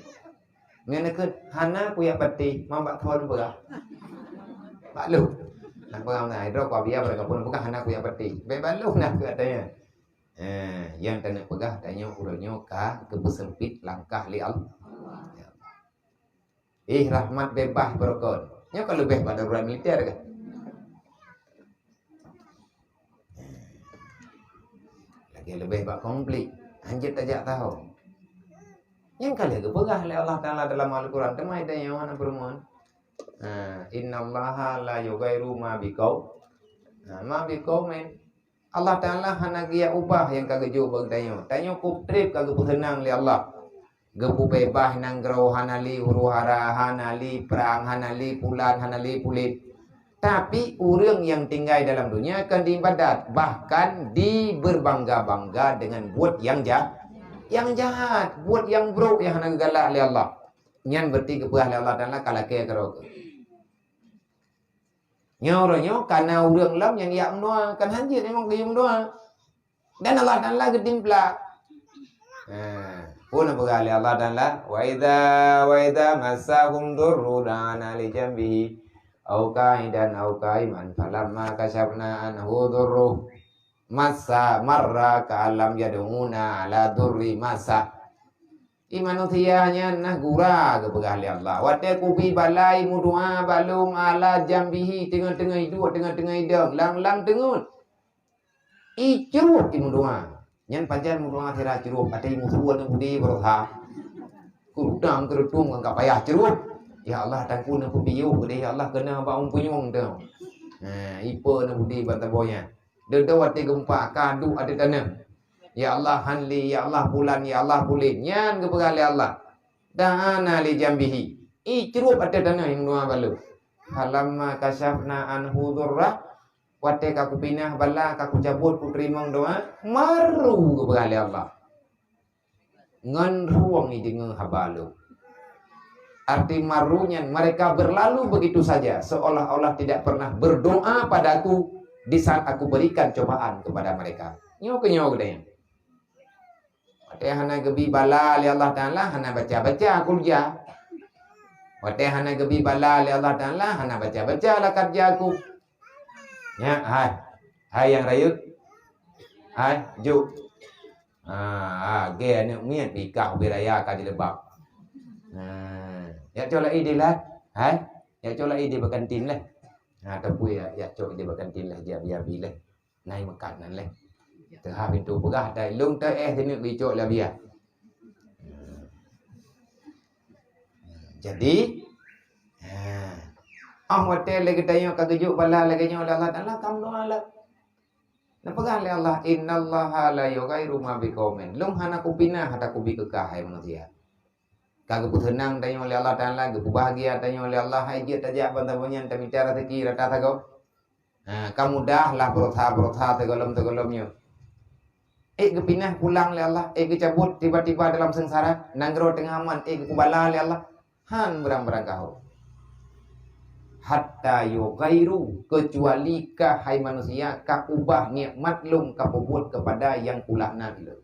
Ngene ke hana ku ya pati mau bak thon berah. Bak lu. Nak berang nai ro ko biar barang kapur bukan hana ku ya pati. Be balu nak ke adanya. Yang tak nak pegah tanya urangnya ke bersempit langkah li Allah. Rahmat bebas berkon. Nya kalau lebih pada orang militer kan. Lagi lebih bak komplit. Anjir tajak tahu. Yang kali ke pegah oleh Allah Taala dalam Al-Quran temai tanya mana permohon. Innallaha la yughayyiru ma biqaum. Ma biqaumin. Allah Taala hana dia ubah yang kagak jo bang tanya. Tanya ku trip kagak senang li Allah. Gepu bebas nang grau hanali huru-hara hanali perang hanali pulan hanali pulit. Tapi orang yang tinggal dalam dunia akan diibadat, bahkan diberbangga-bangga dengan buat yang jahat, buat yang buruk yang hana galak oleh Allah. Nyan berarti kepuah oleh Allah Taala kalau kaya kerok. Nyornya karena orang lam yang dia mendoa kan hanjir memang dia mendoa. Dan Allah Taala getimpla. Pun apa kali Allah Taala wa idza massahum durrun ana li jambihi au qaidan au qaiman falamma kashafna anhu durruh massa marra ka'alam yad'una ala durri massa imanutiyahnya nah gura ke begali Allah wate kubi balai mudua balum ala jambihi tengah-tengah hidup tengah-tengah hidup lang-lang tengun icrup imudua nyan pajan mudua tira cerup ate musuan budi berha kudang kerudung enggak payah cerup ya Allah tangkun aku biu gede ya Allah kena baung punyung tu ipa na budi batabonya dede wate gempa kadu ada tanam ya Allah hanli ya Allah bulan ya Allah bulit nyan ke begali Allah dana li jambihi icrup ada tanam yang dua balu halamma kasyafna anhu durra wate kaku pinah bala kaku cabut ku terima doa maru ke begali Allah ngan ruang ni dengan habalu arti marunya mereka berlalu begitu saja seolah-olah tidak pernah berdoa padaku di saat aku berikan cobaan kepada mereka nyok deh wate hana gebi bala li Allah Taala hana baca-baca kulja wate hana gebi bala li Allah Taala hana baca-baca lah kerja aku ya, hai yang rayut, hai juk, ge ane mian pikau beraya kadi lebak, ya coba ide lah, hai, ya coba ide berkantin lah, tapi ya coba ide berkantin lah, biar bilah, naik makanan lah, terhad pintu pegah, dah lung ter sini bicok lah biar, jadi. Hotel lagi tanya kagejuk bala lagi nyo Allah Taala kam doa la. Napagah le Allah innallaha la yughayyiru ma biqaumin. Lum hana ku pinah hata ku bi kekah hai manusia. Kagak senang tanya oleh Allah Taala, ge bahagia tanya oleh Allah hai je tajak bantabanyan ta bicara teki rata tago. Kamu dah lah berotha tegolom-tegolomnya. Ge pinah pulang le Allah, ge cabut tiba-tiba dalam sengsara, nanggro tengah aman, ge ku bala le Allah. Han berang-berang kau. Hatta yughayyiru kecuali kah hai manusia kah ubah nikmat lum kah buat kepada yang kulakna bila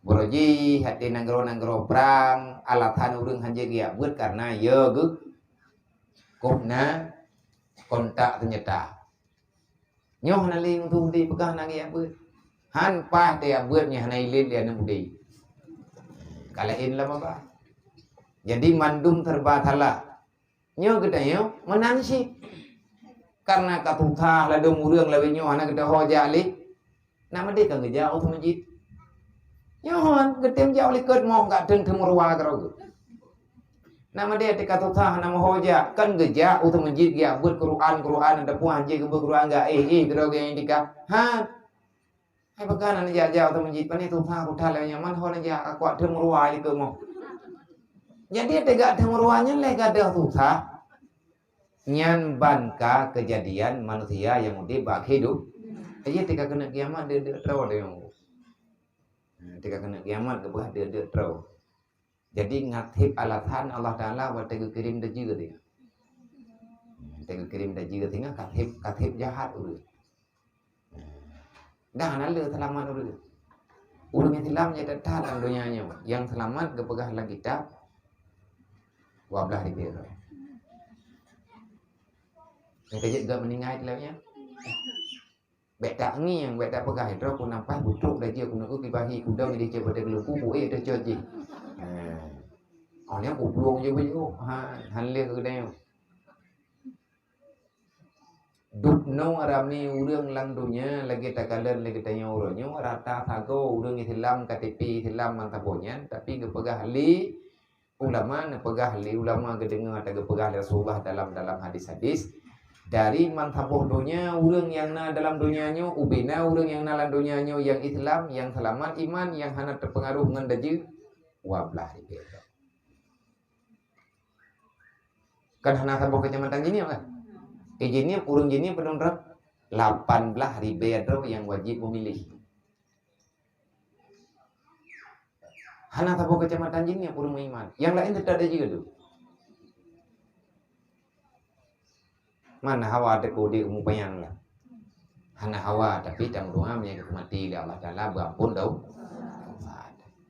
boroji hati nanggro perang alatan urang hanje dia buat karena ya ge kopna kontak ternyata nyoh naling tu di pegah nang ya buat han pah dia buatnya hanai lid dia nang budi kalain lah apa jadi mandum terbatala nyo kita nyo menangsi karena katutah la dong urang la nyo ana kita hoja li nama dia kan jauh tu masjid nyo han ketem jauh li ket mo enggak teng temurwa karo nama dia te katutah nama hoja kan jauh tu masjid ya buat Quran ada puan je ke Quran enggak kero yang dikah ha hai bagan ana jauh tu masjid pani tutah ku thal la man hon ja aku temurwa li ke mo jadi tegak temurwanya lega dah tutah nyan banka kejadian manusia yang udah bak hidup aja tika kena kiamat dia terau dia tika kena kiamat kebah dia terau jadi ngathip alatan Allah Taala wa tega kirim dah juga dia tega kirim dah juga tinggal kathip jahat urut dah nalu selamat urut urut yang silamnya tetap dalam dunianya yang selamat kepegah lagi kitab wablah di biru. Yang kejut gak meninggal itu lahnya. Bek tak ngiang, bek tak pegah itu aku nampak butruk dah je aku nak kibahi kudang dia je pada gelumpu buih dah je. Orang aku peluang je baju. Hanlir ke dia. Dupno aram ni urang lang dunia lagi takalan lagi tanya orangnya rata thago urang Islam KTP Islam mantabonyan tapi gepegah li ulama ne pegah li ulama gedengar ada gepegah Rasulullah dalam hadis-hadis dari mantaboh dunia urang yang na dalam dunianya ubina urang yang na dalam dunianya yang Islam yang selamat iman yang hana terpengaruh dengan daju wablah itu. Kan hana taboh kecamatan gini kan? Jenis urang jenis penonton 18 ribu yang wajib memilih. Hana tabu kecamatan jenis urang iman. Yang lain tidak ada juga tu. Mana hawa ada kode umum payang lah. Hana hawa tapi tang doa yang mati di Allah Taala berampun tau.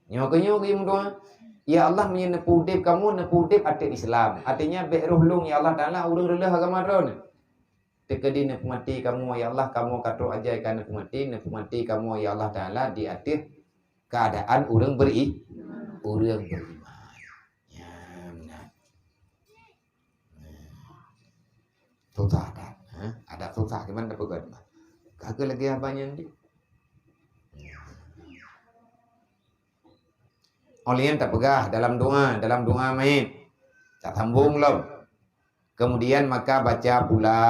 Nyoke yang doa. Ya Allah menyenepu dip kamu nepu dip arti Islam. Artinya beruh lung ya Allah Taala urang relah agama ron. Tekedi nak mati kamu ya Allah kamu kata ajaikan nak mati kamu ya Allah Taala di atas keadaan orang beriman. Ya benar. Susah tak? Ada susah gimana pegat? Kagak lagi abangnya ni. Olian tak pegah dalam doa main. Tak sambung loh. Kemudian maka baca pula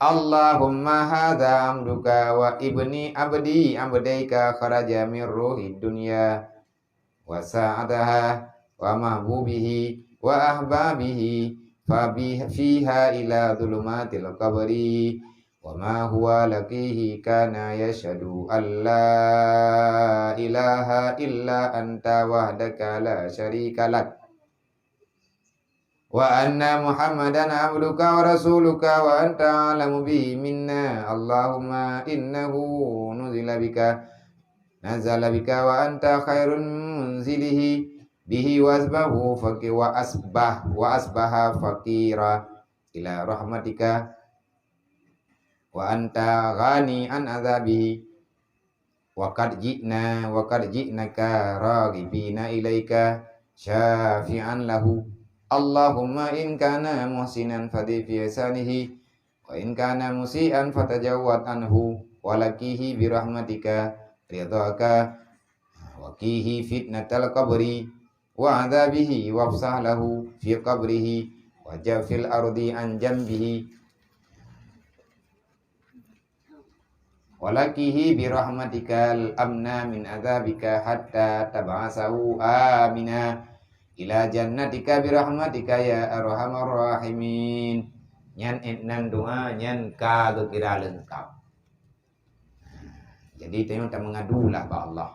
Allahumma hadza amruka wa ibni abdaika kharaja min ruhid dunya wa sa'adaha wa mahbubihi wa ahbabihi fiha ila dhulumatil qabri wa ma huwa laqihi kana yashhadu an la ilaha illa anta wahdaka la syarika lak wa anna Muhammadan abduka wa rasuluka wa anta alamu bihi minna Allahumma innahu nazala bika wa anta khairun munzilihi bihi wa asbaha faqira ila rahmatika wa anta ghani an azabihi wa qad ji'naka raghibina ilaika syafi'an lahu Allahumma in kana muhsinan fadhi fi ihsanihi wa in kana musian fatajawwad anhu walakihi bi rahmatika ridhaka wa qihi fitnatal qabri wa adzabihi wafsah lahu fi qabrihi wa jafil ardi an jambihi walakihi bi rahmatikal amna min adzabika hatta tab'asahu amina ila jannatika birahmatika ya arhamar rahimin. Nyan enam doa nyan kagak kira lengkap. Jadi tengok tak mengadulah ba Allah.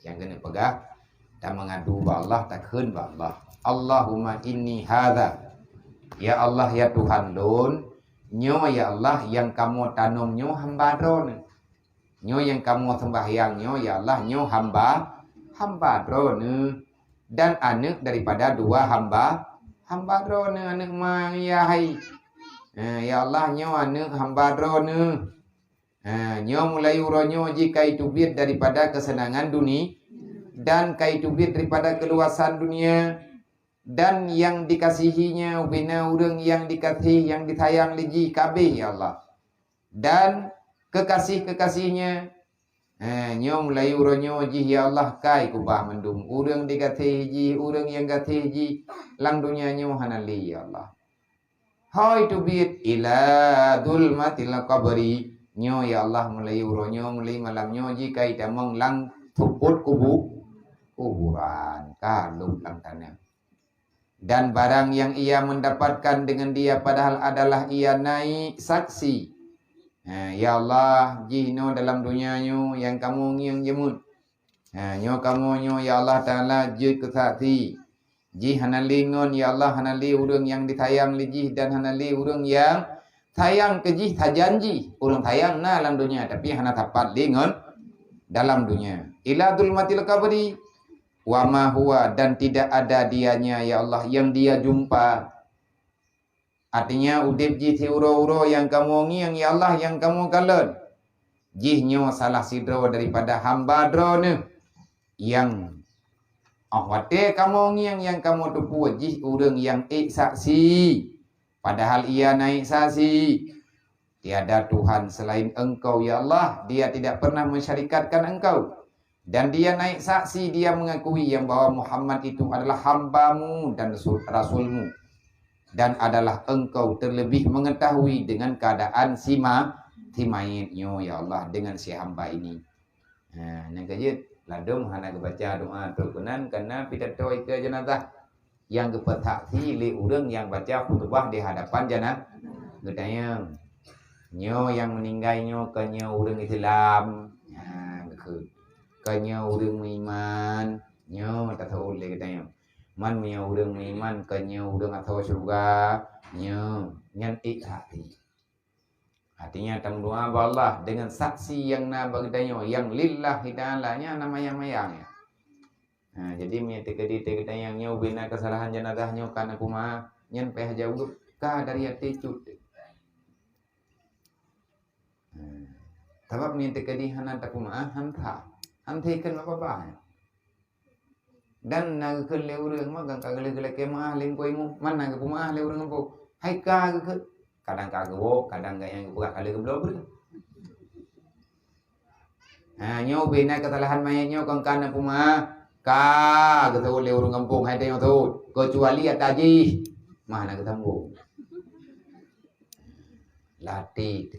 Yang kena pegang tak mengadu ba Allah tak khun ba Allah. Allahumma inni hadza. Ya Allah ya Tuhan lun, nyo ya Allah yang kamu tanam nyo hamba dron. Nyo yang kamu sembahyang nyo ya Allah nyo hamba dron. Dan anak daripada dua hamba drone anak mang ya hai ya Allah nyo anak hamba drone nyo mulai uronyo jika itu bir daripada kesenangan dunia dan kaitu bir daripada keluasan dunia dan yang dikasihinya ubina urang yang dikasih yang disayang liji kabeh ya Allah dan kekasihnya nyo mulai uronyo ji ya Allah kai kubah mendung urang digatih ji urang yang gatih ji lang dunia nyo hanali ya Allah hai tu bit ila dhulmatil qabri nyo ya Allah mulai uronyo mulai malam nyo ji kai damang lang tuput kuburan kalung lang tanah dan barang yang ia mendapatkan dengan dia padahal adalah ia naik saksi. Ya Allah, jihno dalam dunia nyo yang kamu ngiang jemut. Nyo kamu nyo ya Allah Ta'ala jih kesakti. Jih hanalingon ya Allah hanali urang yang ditayang lijih dan hanali urang yang tayang ke jih tajanji. Urang tayang na dalam dunia tapi hana tapat lingon dalam dunia. Ila dhulmatil qabri wa ma huwa dan tidak ada dianya ya Allah yang dia jumpa. Artinya udip ji uro-uro yang kamu ngiang ya Allah yang kamu kalan. Jihnyo salah sidro daripada hamba drone yang wate kamu yang kamu tu jih urang yang saksi. Padahal ia naik saksi. Tiada Tuhan selain engkau ya Allah. Dia tidak pernah mensyarikatkan engkau. Dan dia naik saksi, dia mengakui yang bahwa Muhammad itu adalah hambamu dan rasulmu. Dan adalah engkau terlebih mengetahui dengan keadaan si mayitnya ya Allah, dengan si hamba ini. Nah, kejut. Ladung hana baca doa terkenan karena pidato ke jenazah yang kepetakti li urang yang baca khutbah di hadapan jenazah. Katanya nyo yang meninggal nyo ke nyo urang Islam. Ke nyo urang iman. Nyo tak tahu le katanya. Man nyo urang iman ke nyo urang atau surga. Nyo nyan hati. Artinya dalam doa Allah dengan saksi yang nabagdayo yang lillahi ta'alanya namanya mayang ya. Nah, jadi menyatakan yang nyo bina kesalahan jenazahnya karena kuma nyen peh jauh ka dari hati cut. Sebab menyatakan hanan tak kuma hantikan apa-apa. Dan nagkeun le urang mah gang kagele-gele kemah lingkoimu man nag kuma le urang empo. Hai ka kadang kagak kadang gak yang buka kali kebelober. Nah, nyo bina kesalahan mayatnya kang kana puma ka gitu le urang kampung hai tengok tu kecuali ataji mana ketemu latih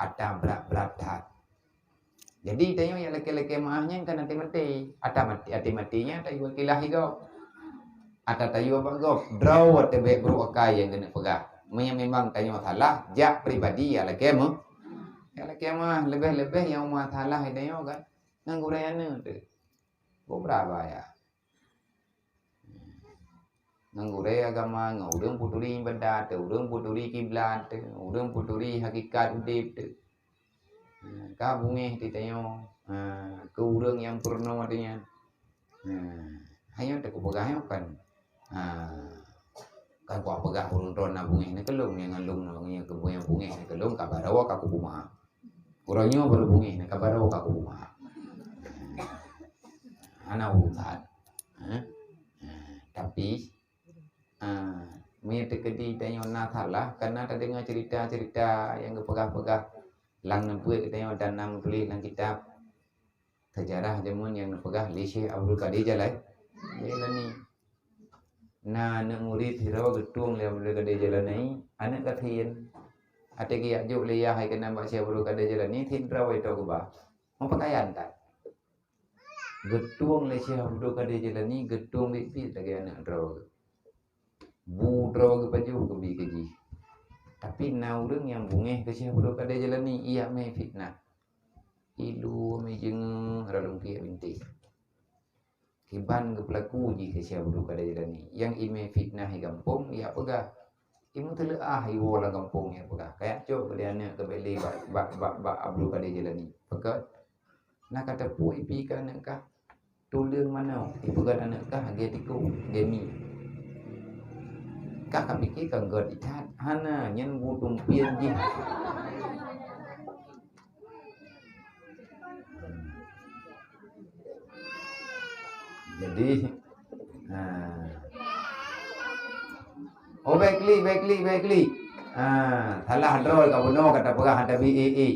ada berat. Jadi tengok yang laki-laki mahnya kan nanti mati ada matinya tak wakilah hidup. Ada tayu apa gop draw tebe bro akai yang kena pegah. Memang tayu salah jak pribadi ya lagi mah. Ya lagi mah lebih yang masalah itu kan. Nganggo rayana tu. Berapa ya? Nganggo raya agama, ngurang puturi ibadat, urang puturi kiblat, urang puturi hakikat udip tu. Ka bungeh ti tayu ke urang yang purno artinya. Hanya tak pegah kan. Kan gua pegah urang rona bungeh ni kelung yang ngalung yang kebun yang bungeh ni kelung kabarawa ka kumaha. Urangnya berbungeh ni kabarawa ka kumaha. Ana urusan. Tapi menyatakan tanya na salah karena tak dengar cerita-cerita yang kepegah-pegah lang nempuik tanya dan nam tulis dalam kitab sejarah zaman yang pegah li Syekh Abdul Qadir Jalani. Nah, anak murid hirawa getung le Abdul Qadir Jalani, anak kathin. Ate ki ajuk le ya hai kena Mbak Syekh Abdul Qadir Jalani thin rawa itu ke ba. Mau pakaian tak? Getung le Syekh Abdul Qadir Jalani getung le pi lagi anak rawa. Bu rawa ke baju ke bi keji. Tapi na urang yang bungeh ke Syekh Abdul Qadir Jalani ia me fitnah. Ilu me jeung radung ki binti. Kiban ke pelaku ji ke Syekh Abdul Qadir Jalani yang ime fitnah di kampung ia pegah imu teleah iwo la kampung ia pegah kayak cok ke dia ke beli bak Abdul Qadir Jalani pekat nak kata pu ipi kan kah tulang mana ipegat anak kah dia tiku gemi kah pikir kan god itat hana nyen bu tumpian ji. Jadi baikly. Salah drol ka bono kata pegah ada BAA.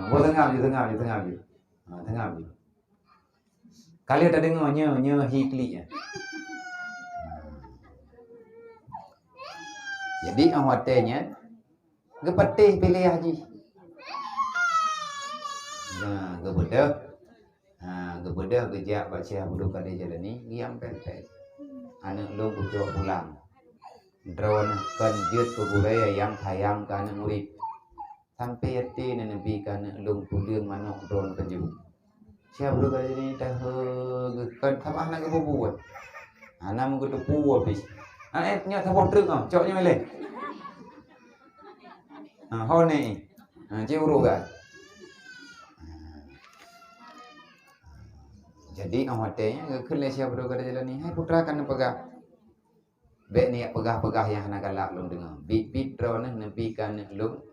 Buat tengah. Tengah. Kali ada dengar nyo hikli ya. Jadi awatnya gepetih pilih haji. Nah, gebedah gejak baca Abdul Qadir Jalani diam pempek. Anak lu bujuk pulang. Drone kanjut ke budaya yang sayang ke anak murid. Sampai yati nenepi ke anak lu tuliang manok drone kanjut. Siapa Abdul Qadir ni kan sama anak ke bubuat. Anak mu ke tepu habis. Nya sabon truk coknya mele. Ho ni. Ciuru kan. Jadi awatnya ke Malaysia Abdul Qadir Jalani hai putra kan pegah. Bek ni pegah yang nak galak long dengar. Bit drone nepi kan long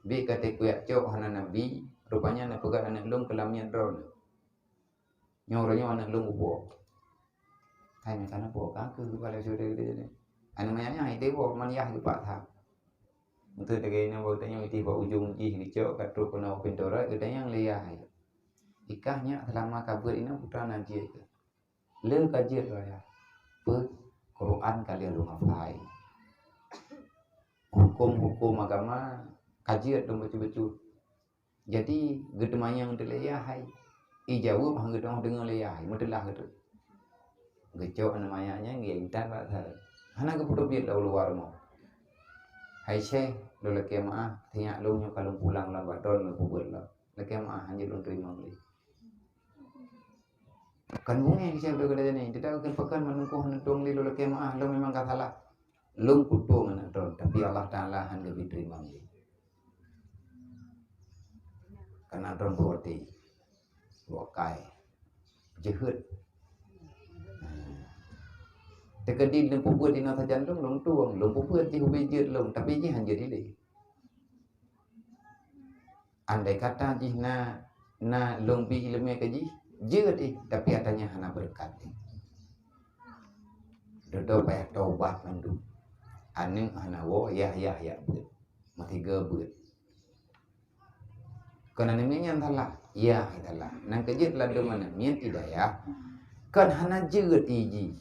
Bi kata kuyak cok hana nabi, rupanya nak pegang anak long kelamnya drone. Nyornya anak long ubo. Thay macam mana buat kan? Kalau sudah dia, anak mayanya itu buat maniah tu pak thang. Untuk lagi ni buat tanya itu buat ujung jih dicok kat truk kena pintora, kita yang liah. Ikahnya selama kabur ini putra nanti itu. Le kajian raya. Per Quran kalian lu ngafai. Hukum-hukum agama kajian dong betul-betul. Jadi gedemanya yang terleyah. Ijawab hang gedemang dengan leyah. Mudalah gitu. Gecok namanya dia intan pak thar. Hana ke putu biat luar mau. Hai syekh, lo laki maah, tiap lo nyo kalau pulang lah badon lo kubur lah. Laki maah hanya lo terima beli. Kan bunyi syekh lo kata ni, tidak akan pekan menunggu hentung li lo laki maah, lo memang kata lah. Lo putu menadon, tapi Allah Taala hanya lebih terima beli. Karena don berarti, bukai, jehud. Tekadi lung puput di nasa jantung lung tuang, lung puput di hubi jut lung, tapi ji hanya dili. Andai kata ji na lung bi ilmu kaji, jut tapi adanya hana berkat. Dodo payah taubat mandu. Anu hana wo ya but. Mati gebut. Kana neminya talah, ya talah. Nang kejut ladu mana mien tidak ya. Kan hana jut ji.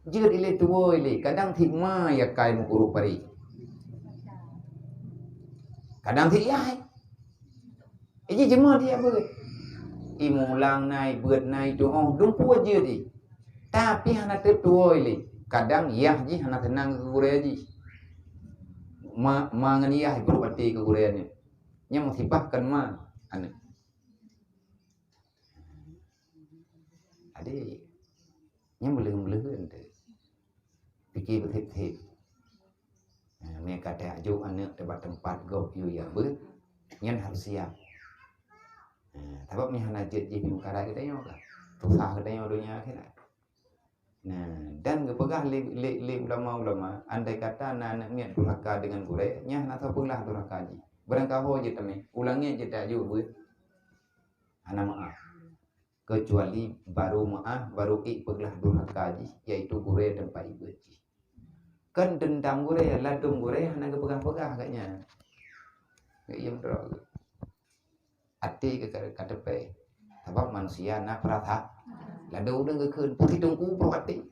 Jika ile tuwo ile kadang thikma ya kai mukuru pari kadang thik yai iji jema dia beut imulang nai beut nai tu oh dum puwa je di tapi hana tep tuwo ile kadang yah ji hana tenang ke gure ji mangan yah berpati ke gure ni nya musibahkan ma anu ade nya belum ente fikir betul-betul. Mereka kata ajuk anak tempat gop you ya ber, nyan harus siap. Tapi ni hana jet je bimkara kita yo ka. Susah kita yo dunia kita. Nah, dan kepegah le ulama-ulama andai kata anak miat durhaka dengan gure, nya hana sapulah durhaka ji. Barangkali je tame, ulangnya je tak ajuk ber. Hana maaf. Kecuali baru maaf, baru peglah durhaka ji, yaitu gure tempat ibu ji. Kan dendam gure ya ladum gure hana kepegah-pegah agaknya. Iya betul. Ati ke kata pe. Sebab manusia nak perasa. Ladu udah keun putih tungku perwati.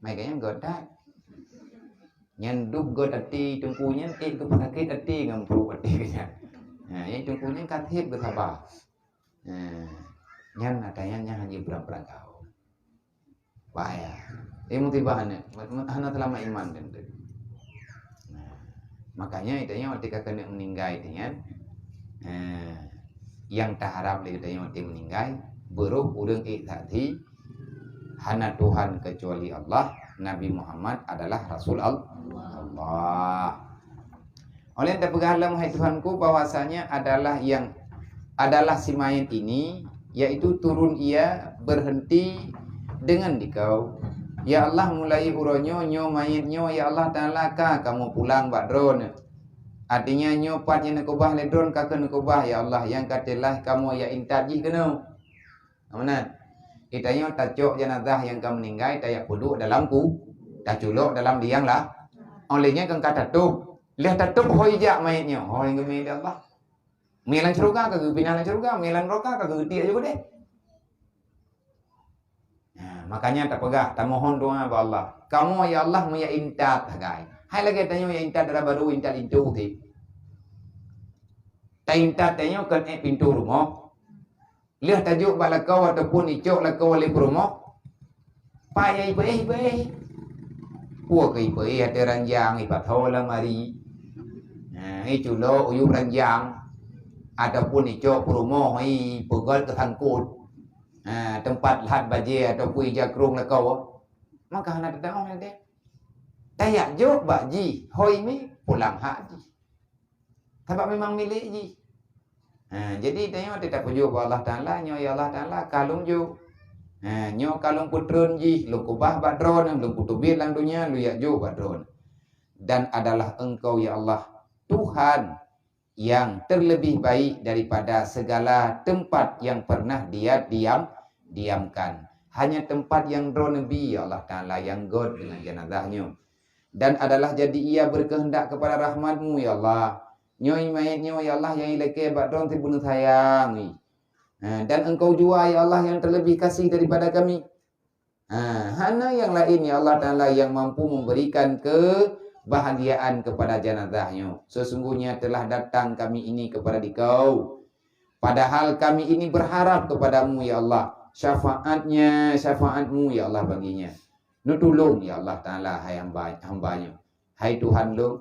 Mai kayaknya goda. Nyan dub god ati tungkunya ke pesakit ati ngam perwati kayaknya. Nah, yang tungkunya katip ke sabar. Nyan adanya hanya berang-berang kau. Bahaya. Mutibahana, hana selama iman dan tu. Nah, makanya itanya ketika kena meninggal itu kan, yang tak harap lagi itanya waktu meninggal, beruh urang tadi, hana Tuhan kecuali Allah, Nabi Muhammad adalah Rasul Allah. Oleh yang terpegang dalam hai Tuhanku bahwasanya adalah si mayat ini, yaitu turun ia berhenti dengan dikau. Ya Allah mulai uronyo nyo mayitnyo ya Allah Ta'ala ka kamu pulang bak drone. Artinya nyo patnya nakubah le drone ka nakubah ya Allah yang katilah kamu ya intaji kena. Mana? Itanya tacok jenazah yang kamu meninggal tayak puduk dalam tak culuk dalam liang lah. Olehnya kan kata tutup. Lihat tutup hojak mayitnya. Oh yang gemih Allah. Milan ceruga ke pinang ceruga, milan roka ke dia juga deh. Makanya tak pegah, tak mohon doa kepada Allah. Kamu ya Allah mu ya intat hagai. Hai lagi tanya ya intat dah baru intat itu ti. Tak intat tanya kan pintu rumah. Lihat tajuk bala kau ataupun icok la kau le rumah. Payai bae. Puak bae ada ranjang ipat hola mari. Itu lo uyup ranjang ataupun icok rumah ai pegal ke sangkut. Tempat lahat baje atau kui jakrung la kau maka hana datang orang dia tayak jo baji hoi mi pulang haji sebab memang milik ji jadi tanya tidak puju Allah Taala nyo ya Allah Taala kalung jo nyo kalung putron ji lu kubah badron lu putubit lang dunia lu ya jo badron dan adalah engkau ya Allah Tuhan yang terlebih baik daripada segala tempat yang pernah dia diamkan. Hanya tempat yang roh Nabi ya Allah Ta'ala yang god dengan jenazahnya. Dan adalah jadi ia berkehendak kepada rahmat-Mu ya Allah. Nyoi mayatnya ya Allah yang ilake badron tibunuh sayang. Dan Engkau jua ya Allah yang terlebih kasih daripada kami. Hana yang lain ya Allah Ta'ala yang mampu memberikan kebahagiaan kepada jenazahnya. Sesungguhnya telah datang kami ini kepada Dikau. Padahal kami ini berharap kepadamu ya Allah. Syafaat-Mu ya Allah baginya. Nutulung ya Allah Ta'ala hai hambanya. Hai Tuhan lu.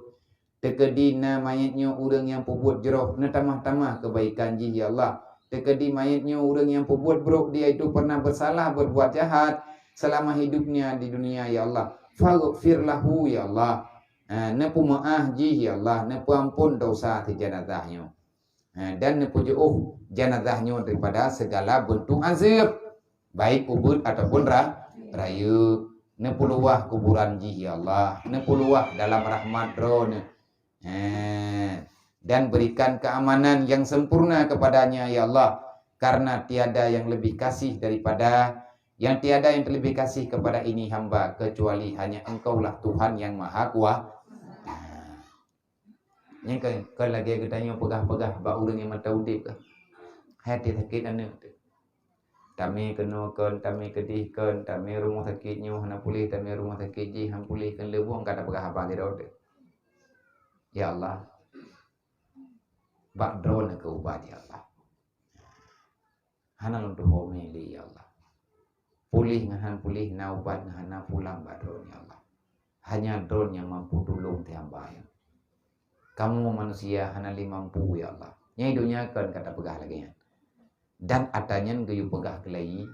Tekedina mayatnya orang yang perbuat jeroh. Tamah-tamah kebaikan ji ya Allah. Tekedi mayatnya orang yang perbuat buruk. Dia itu pernah bersalah berbuat jahat selama hidupnya di dunia ya Allah. Faghfir lahu ya Allah. Nepu maah ji ya Allah. Nepu ampun dosa ti jenazahnya. Dan nepu jauh jenazahnya daripada segala bentuk azab. Baik kubur ataupun rayu. Nepu luah kuburan ji ya Allah. Nepu luah dalam rahmat drone. Dan berikan keamanan yang sempurna kepadanya ya Allah. Karena tiada yang lebih kasih daripada tiada yang terlebih kasih kepada ini hamba kecuali hanya Engkaulah Tuhan yang Maha Kuasa. Yang ke lagi katanya pegah-pegah bak urang yang mata udip ke. Hati sakit anu. Tami kenukeun, tami kedihkeun, tami rumah sakitnya hana pulih, tami rumah sakit ji han pulihkeun leubuh kada pegah apa tidak. Ya Allah. Bak drone ke ubat ya Allah. Hana untuk homili ya Allah. Pulih ngahan pulih na ubat ngahan pulang bak drone ya Allah. Hanya drone yang mampu tolong ti hamba ya. Kamu manusia hana li mampu ya Allah. Nyai dunia kan kata pegah lagi ya. Dan adanya geyu pegah kelai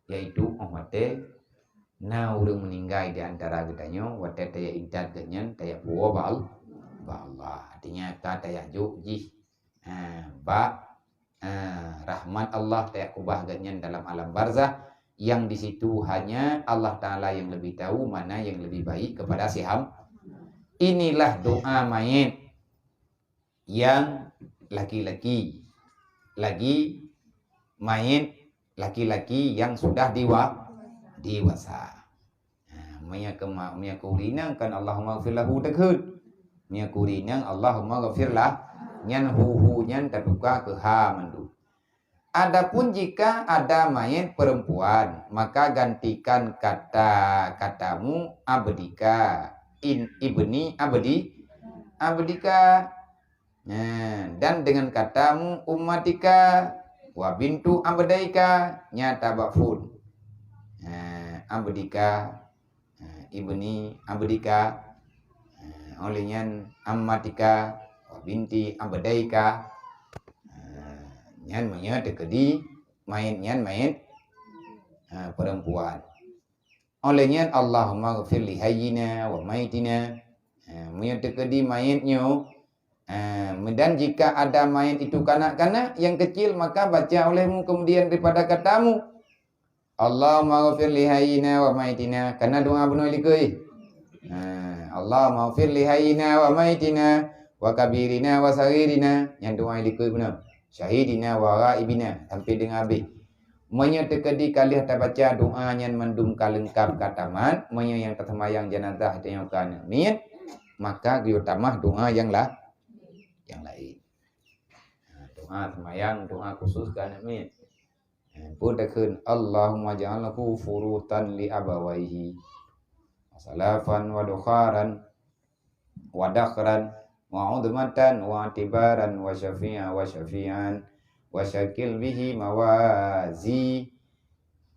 yaitu wate na urang meninggal di antara gedanya wate taya iddat ganyan taya puwa ba Allah. Artinya ta taya juji. Rahmat Allah taya kubah ganyan dalam alam barzah yang di situ hanya Allah Ta'ala yang lebih tahu mana yang lebih baik kepada si hamba. Inilah doa mayit yang laki-laki. Lagi mayit laki-laki yang sudah dewasa. Maya kurinang kan Allahumma ghafir lahu dekhut. Maya kurinang Allahumma ghafir lah nyan hu nyan terbuka ke ha mandu. Adapun jika ada mayit perempuan, maka gantikan katamu abdika ibni abdika. Dan dengan katamu ummatika wa bintu abdaika nyata bafun. Abdika ibni abdika olehnya ammatika wa binti abdaika. Nyan maya dekedi main perempuan. Olehnya Allahumma ghafir li hayyina wa maitina. Maya dekedi mayitnya. Dan jika ada mayit itu kanak-kanak yang kecil maka baca olehmu kemudian daripada katamu Allahumma ghafir li hayyina wa maitina. Karena doa benar likui. Allahumma ghafir li hayyina wa maitina wa kabirina wa saghirina. Yang doa likui benar. Syahidina wa ghaibina sampai dengan habis. Manya tekedi kali hata baca doa yang mendum kalengkap kataman, manya yang tersemayang jenazah yang kana min, maka diutamah doa yang lain. Doa semayang, doa khusus kana min. Pun takun Allahumma ja'alhu furutan li abawaihi. Salafan wa dukharan wa dakhran wa udmatan wa tibaran wa syafi'an wa syakil bihi mawazi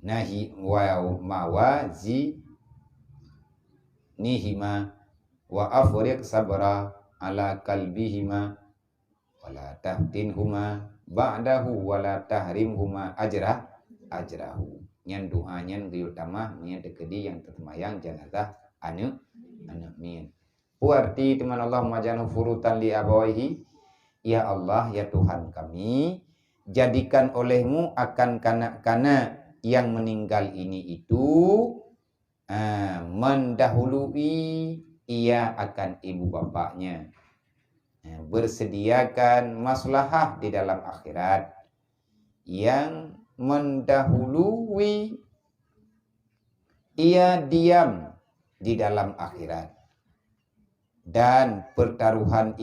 nahi wa mawazi nihima wa afriq sabra ala kalbihima wa la tahtinhuma ba'dahu wa la tahrimhuma ajrahu. Nyan doa nyan diutama nyan dekedi yang tersemayang jenazah anu min. Arti teman Allah majanu furutan li abawaihi. Ya Allah, ya Tuhan kami, jadikan olehmu akan kanak-kanak yang meninggal ini itu mendahului ia akan ibu bapaknya. bersediakan maslahah di dalam akhirat yang mendahului ia diam di dalam akhirat. Dan pertaruhan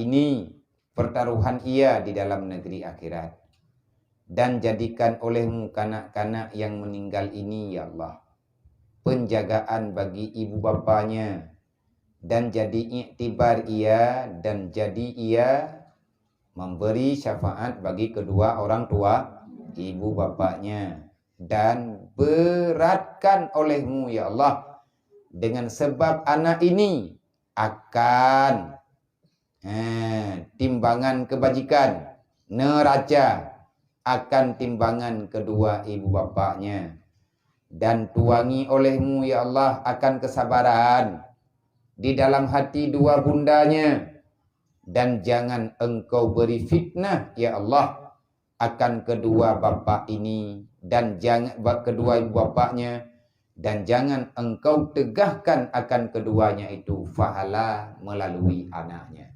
ia di dalam negeri akhirat. Dan jadikan olehmu kanak-kanak yang meninggal ini, ya Allah, penjagaan bagi ibu bapanya, dan jadi iktibar ia, dan jadi ia memberi syafaat bagi kedua orang tua ibu bapaknya. Dan beratkan olehmu, ya Allah, dengan sebab anak ini akan timbangan kebajikan neraca, akan timbangan kedua ibu bapaknya. Dan tuangi olehmu, ya Allah, akan kesabaran di dalam hati dua bundanya. Dan jangan engkau beri fitnah, ya Allah, akan kedua bapa ini, dan jangan kedua ibu bapaknya, dan jangan engkau tegahkan akan keduanya itu fahala melalui anaknya.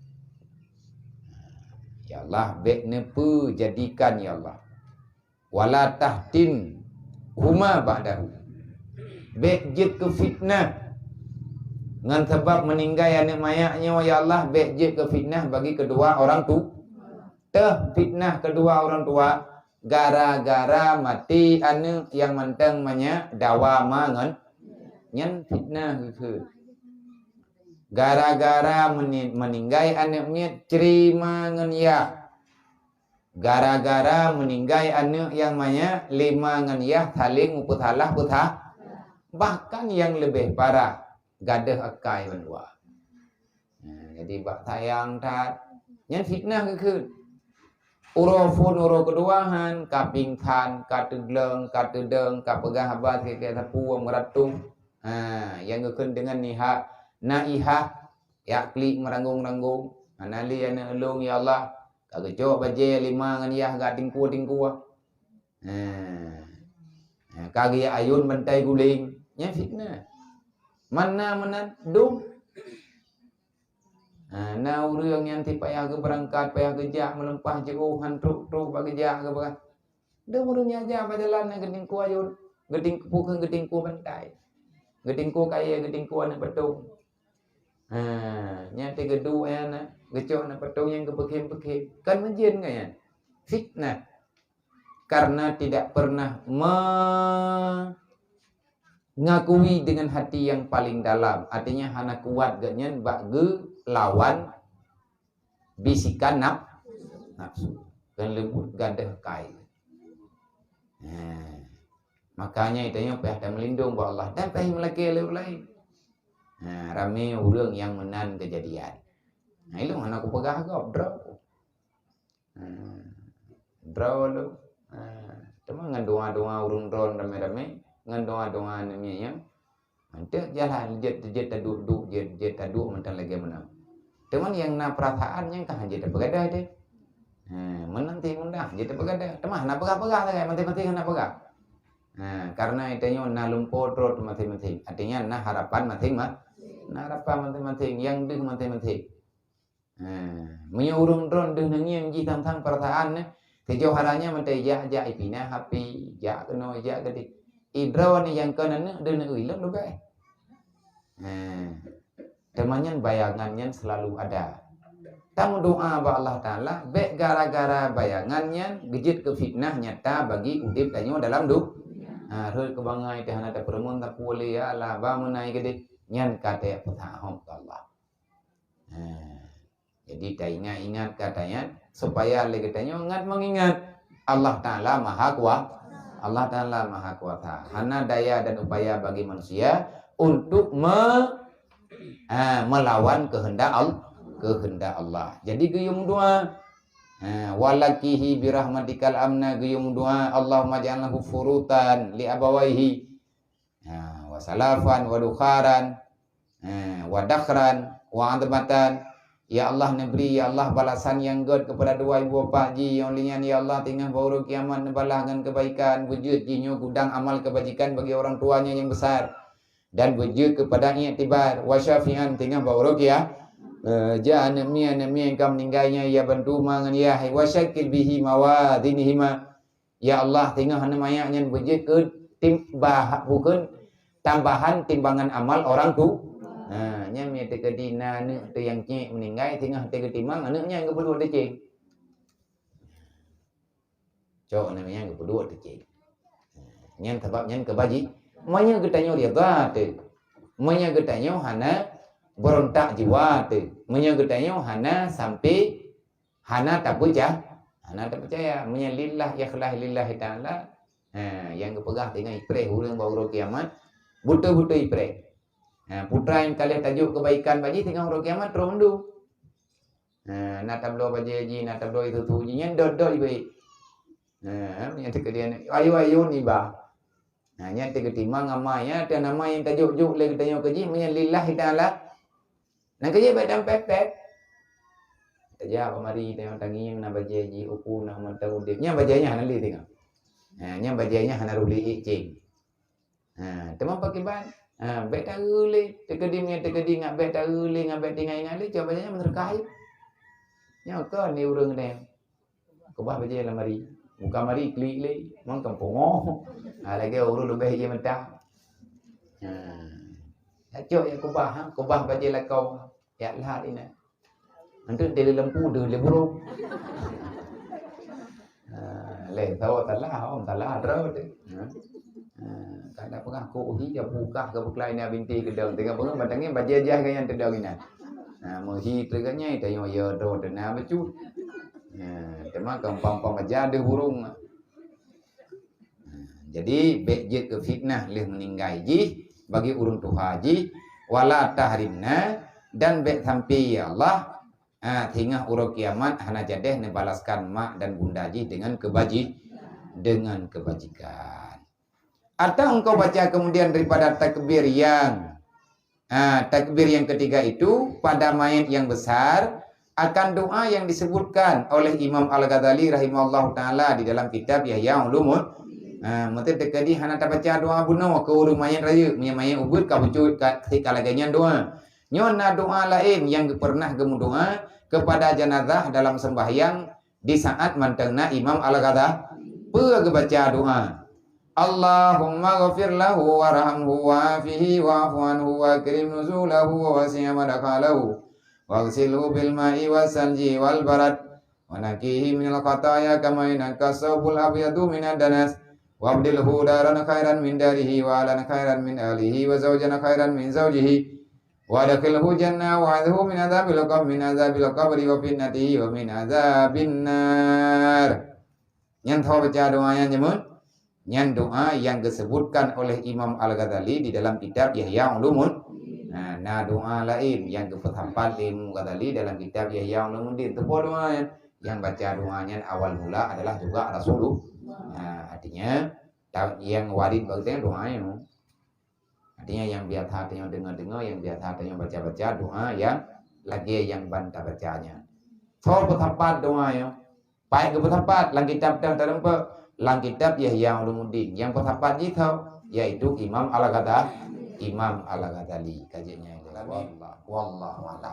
Ya Allah, baiknya jadikan, ya Allah, wala tahtin huma ba'dahu, baik je ke fitnah dengan sebab meninggal anak mayaknya, ya Allah, baik je ke fitnah bagi kedua orang tu. Fitnah kedua orang tua gara-gara mati anak yang mentang manya dawa mangan nyen fitnah ke. Gara-gara meninggal anaknya cerima ngen ya. Gara-gara meninggal anak yang manya lima ngen ya saling putalah putah. Bahkan yang lebih parah gadah akai berdua. Jadi bak sayang tat nyen fitnah ke. Urofun uro keduahan, kapingkan, katedleng, katedeng, kapegah habat, kaya sapu, meratung. Yang ngeken dengan niha, naiha, yakli meranggung-ranggung. Nali yang elung, ya Allah, kagecok baje lima ngan yah, gak tingku-tingku. Kagi ayun bantai guling, nya fitnah. Mana menandung. Nah urang yang ti payah ke berangkat, payah kerja melempah jauhan truk bagi kerja ke berang. Dah murungnya aja berjalan geding ku ayun, geding bukan geding ku bantai. Geding ku kaya geding ku anak betung. Nya ti gedu ya na, gecok na betung yang kepekim-pekim. Kan menjin kan ya? Fitnah. Karena tidak pernah mengakui dengan hati yang paling dalam. Artinya hana kuat ganyan bagi lawan bisikan nafsu dan lembut gadah kai. Makanya itanya payah melindung ba Allah dan payah melaki lain. Rame urang yang menan kejadian. Itu anak aku pegah kau draw lu. Cuma ngan doa-doa urun ron rame-rame ngan doa-doa namanya. Nanti jalan jet taduk jet taduk mentan lagi menang. Teman yang na perasaannya kan jet begadai deh. Menanti mundah jet begadai. Teman na pegah-pegah lagi mati-mati na pegah. Karena itanya na lumpur rot mati-mati. Artinya na harapan mati-mati yang deh mati-mati. Menyurung ron deh nanging ji tentang perasaannya. Sejauh haranya mati ja ipina happy ja keno ja gede. Idraw ni yang kanan deh uilang lu guys. Temannya bayangannya selalu ada. Tamu doa ba Allah Ta'ala, baik gara-gara bayangannya gejit ke fitnah nyata bagi udip tanyo dalam du. Rul kebangai dah ada perempuan tak boleh ya Allah ba menai gede nyan kata petahom ke Allah. Jadi tak ingat katanya supaya lagi tanya ingat mengingat Allah Ta'ala Maha Kuasa. Allah Ta'ala Maha Kuasa. Hana daya dan upaya bagi manusia untuk melawan kehendak Allah. Jadi guyum doa. Walakihi birahmatikal amna guyum doa. Allahumma ja'alnahu furutan li abawaihi. Wa salafan wa dukharan. Wa dakhran wa admatan. Ya Allah neberi, ya Allah balasan yang good kepada dua ibu bapa ji yang linyan, ya Allah tinggal bauru kiamat nebalahkan kebaikan wujud jinyo gudang amal kebajikan bagi orang tuanya yang besar dan wujud kepada i'tibar wa syafi'an tinggal bauru Jangan mi engkau meninggalnya ya bantu mangan ya wa syakil bihi mawadinihima. Ya Allah tengah hana mayaknya bejek ke bukan tambahan timbangan amal orang tu. Nya mi te kedina ne tu yang cik meninggal tengah te ketimang anaknya yang kedua te cik. Cok namanya yang kedua te cik. Nyan sebab nyan kebaji. Manya getanyo dia tu. Manya getanyo hana berontak jiwa tu. Manya getanyo hana sampai hana tak percaya. Hana tak percaya. Manya lillah ikhlas lillahi ta'ala. Yang kepegah dengan ipreh urang baru kiamat. Buta-buta ipreh. Putra yang kalian tajuk kebaikan bagi tengah urang kiamat rondu. Nak tablo baji haji, nak tablo itu tu ujinya dot-dot baik. Yang tekedian ayo ni bah. Nya tegetimang amanya dan nama yang tajuk-juk lagi tanya keji manya lillahi ta'ala. Nak kerja badan pepet. Taja pemari tengok tangi nak baca haji uku nak mata udip. Nya bacanya hana li tengok. Nya bacanya hana ruli icing. Teman pakai ban. Bet taruli tekedi ngak bet taruli ngak bet tingai ngali coba bacanya menerkai. Nya ke ni urang dem. Kebah baca lamari. Bukan mari klik le, mang kampung. Lagi urut lebih je mentah. Cok ya kubah baca lah kau. Ya lah ini. Nanti dari lempu dari burung. Le tahu talah terus. Kada pengah ko uhi dia buka ke buklai ni binti kedang tengah pengah batangnya baca jah kan yang kedang ini. Mohi terganya tanya ya do dana becut. Cuma kampang aja ada burung. Jadi bejit ke fitnah leh meninggal ji bagi urun tu haji wala tahrimna dan bek sampai ya Allah hingga urut kiamat hana jadeh nebalaskan mak dan bunda ji dengan kebajikan. Atau engkau baca kemudian daripada takbir yang ketiga itu pada mayat yang besar akan doa yang disebutkan oleh Imam Al-Ghazali rahimahullah ta'ala di dalam kitab Yahya Ulumul. Mesti tekadi hana tak baca doa bunuh ke urung mayat raya. Mayat ubud ka bucut ketika laganya doa. Nyona doa lain yang pernah gemu doa kepada jenazah dalam sembahyang di saat mantengna Imam Al-Ghazali. Pe baca doa. Allahumma ghafir lahu warhamhu wa'afihi wa'fu anhu wa akrim nuzulahu wa wasi' madkhalahu. Waghsilhu bil ma'i wasalji wal barad wa naqihi minal khataya kama yanqa sawbul abyadu minad danas wabdilhu daran khairan min darihi wa alan khairan min alihi wa zawjan khairan min zawjihi wa adkhilhu jannah wa adhu min adzabil qabri wa fitnatihi wa min adzabin nar. Yang tahu baca doanya nyemun yang doa yang disebutkan oleh Imam Al-Ghazali di dalam kitab Yahya Ulumul. Nah doa lain yang kepertapan Imam Ghazali dalam kitab Yahya Ulumuddin itu doa yang baca doanya awal mula adalah juga Rasulullah. Artinya yang warid bagusnya doanya. Artinya yang biasa hatinya dengar-dengar, yang biasa hatinya baca-baca doa yang lagi yang bantah bacanya. So pertapat doanya. Baik kepertapat lang kitab terdapat lang kitab Yahya Ulumuddin. Yang pertapat itu yaitu Imam Al-Ghazali. Kajiannya. Wallahu a'lam.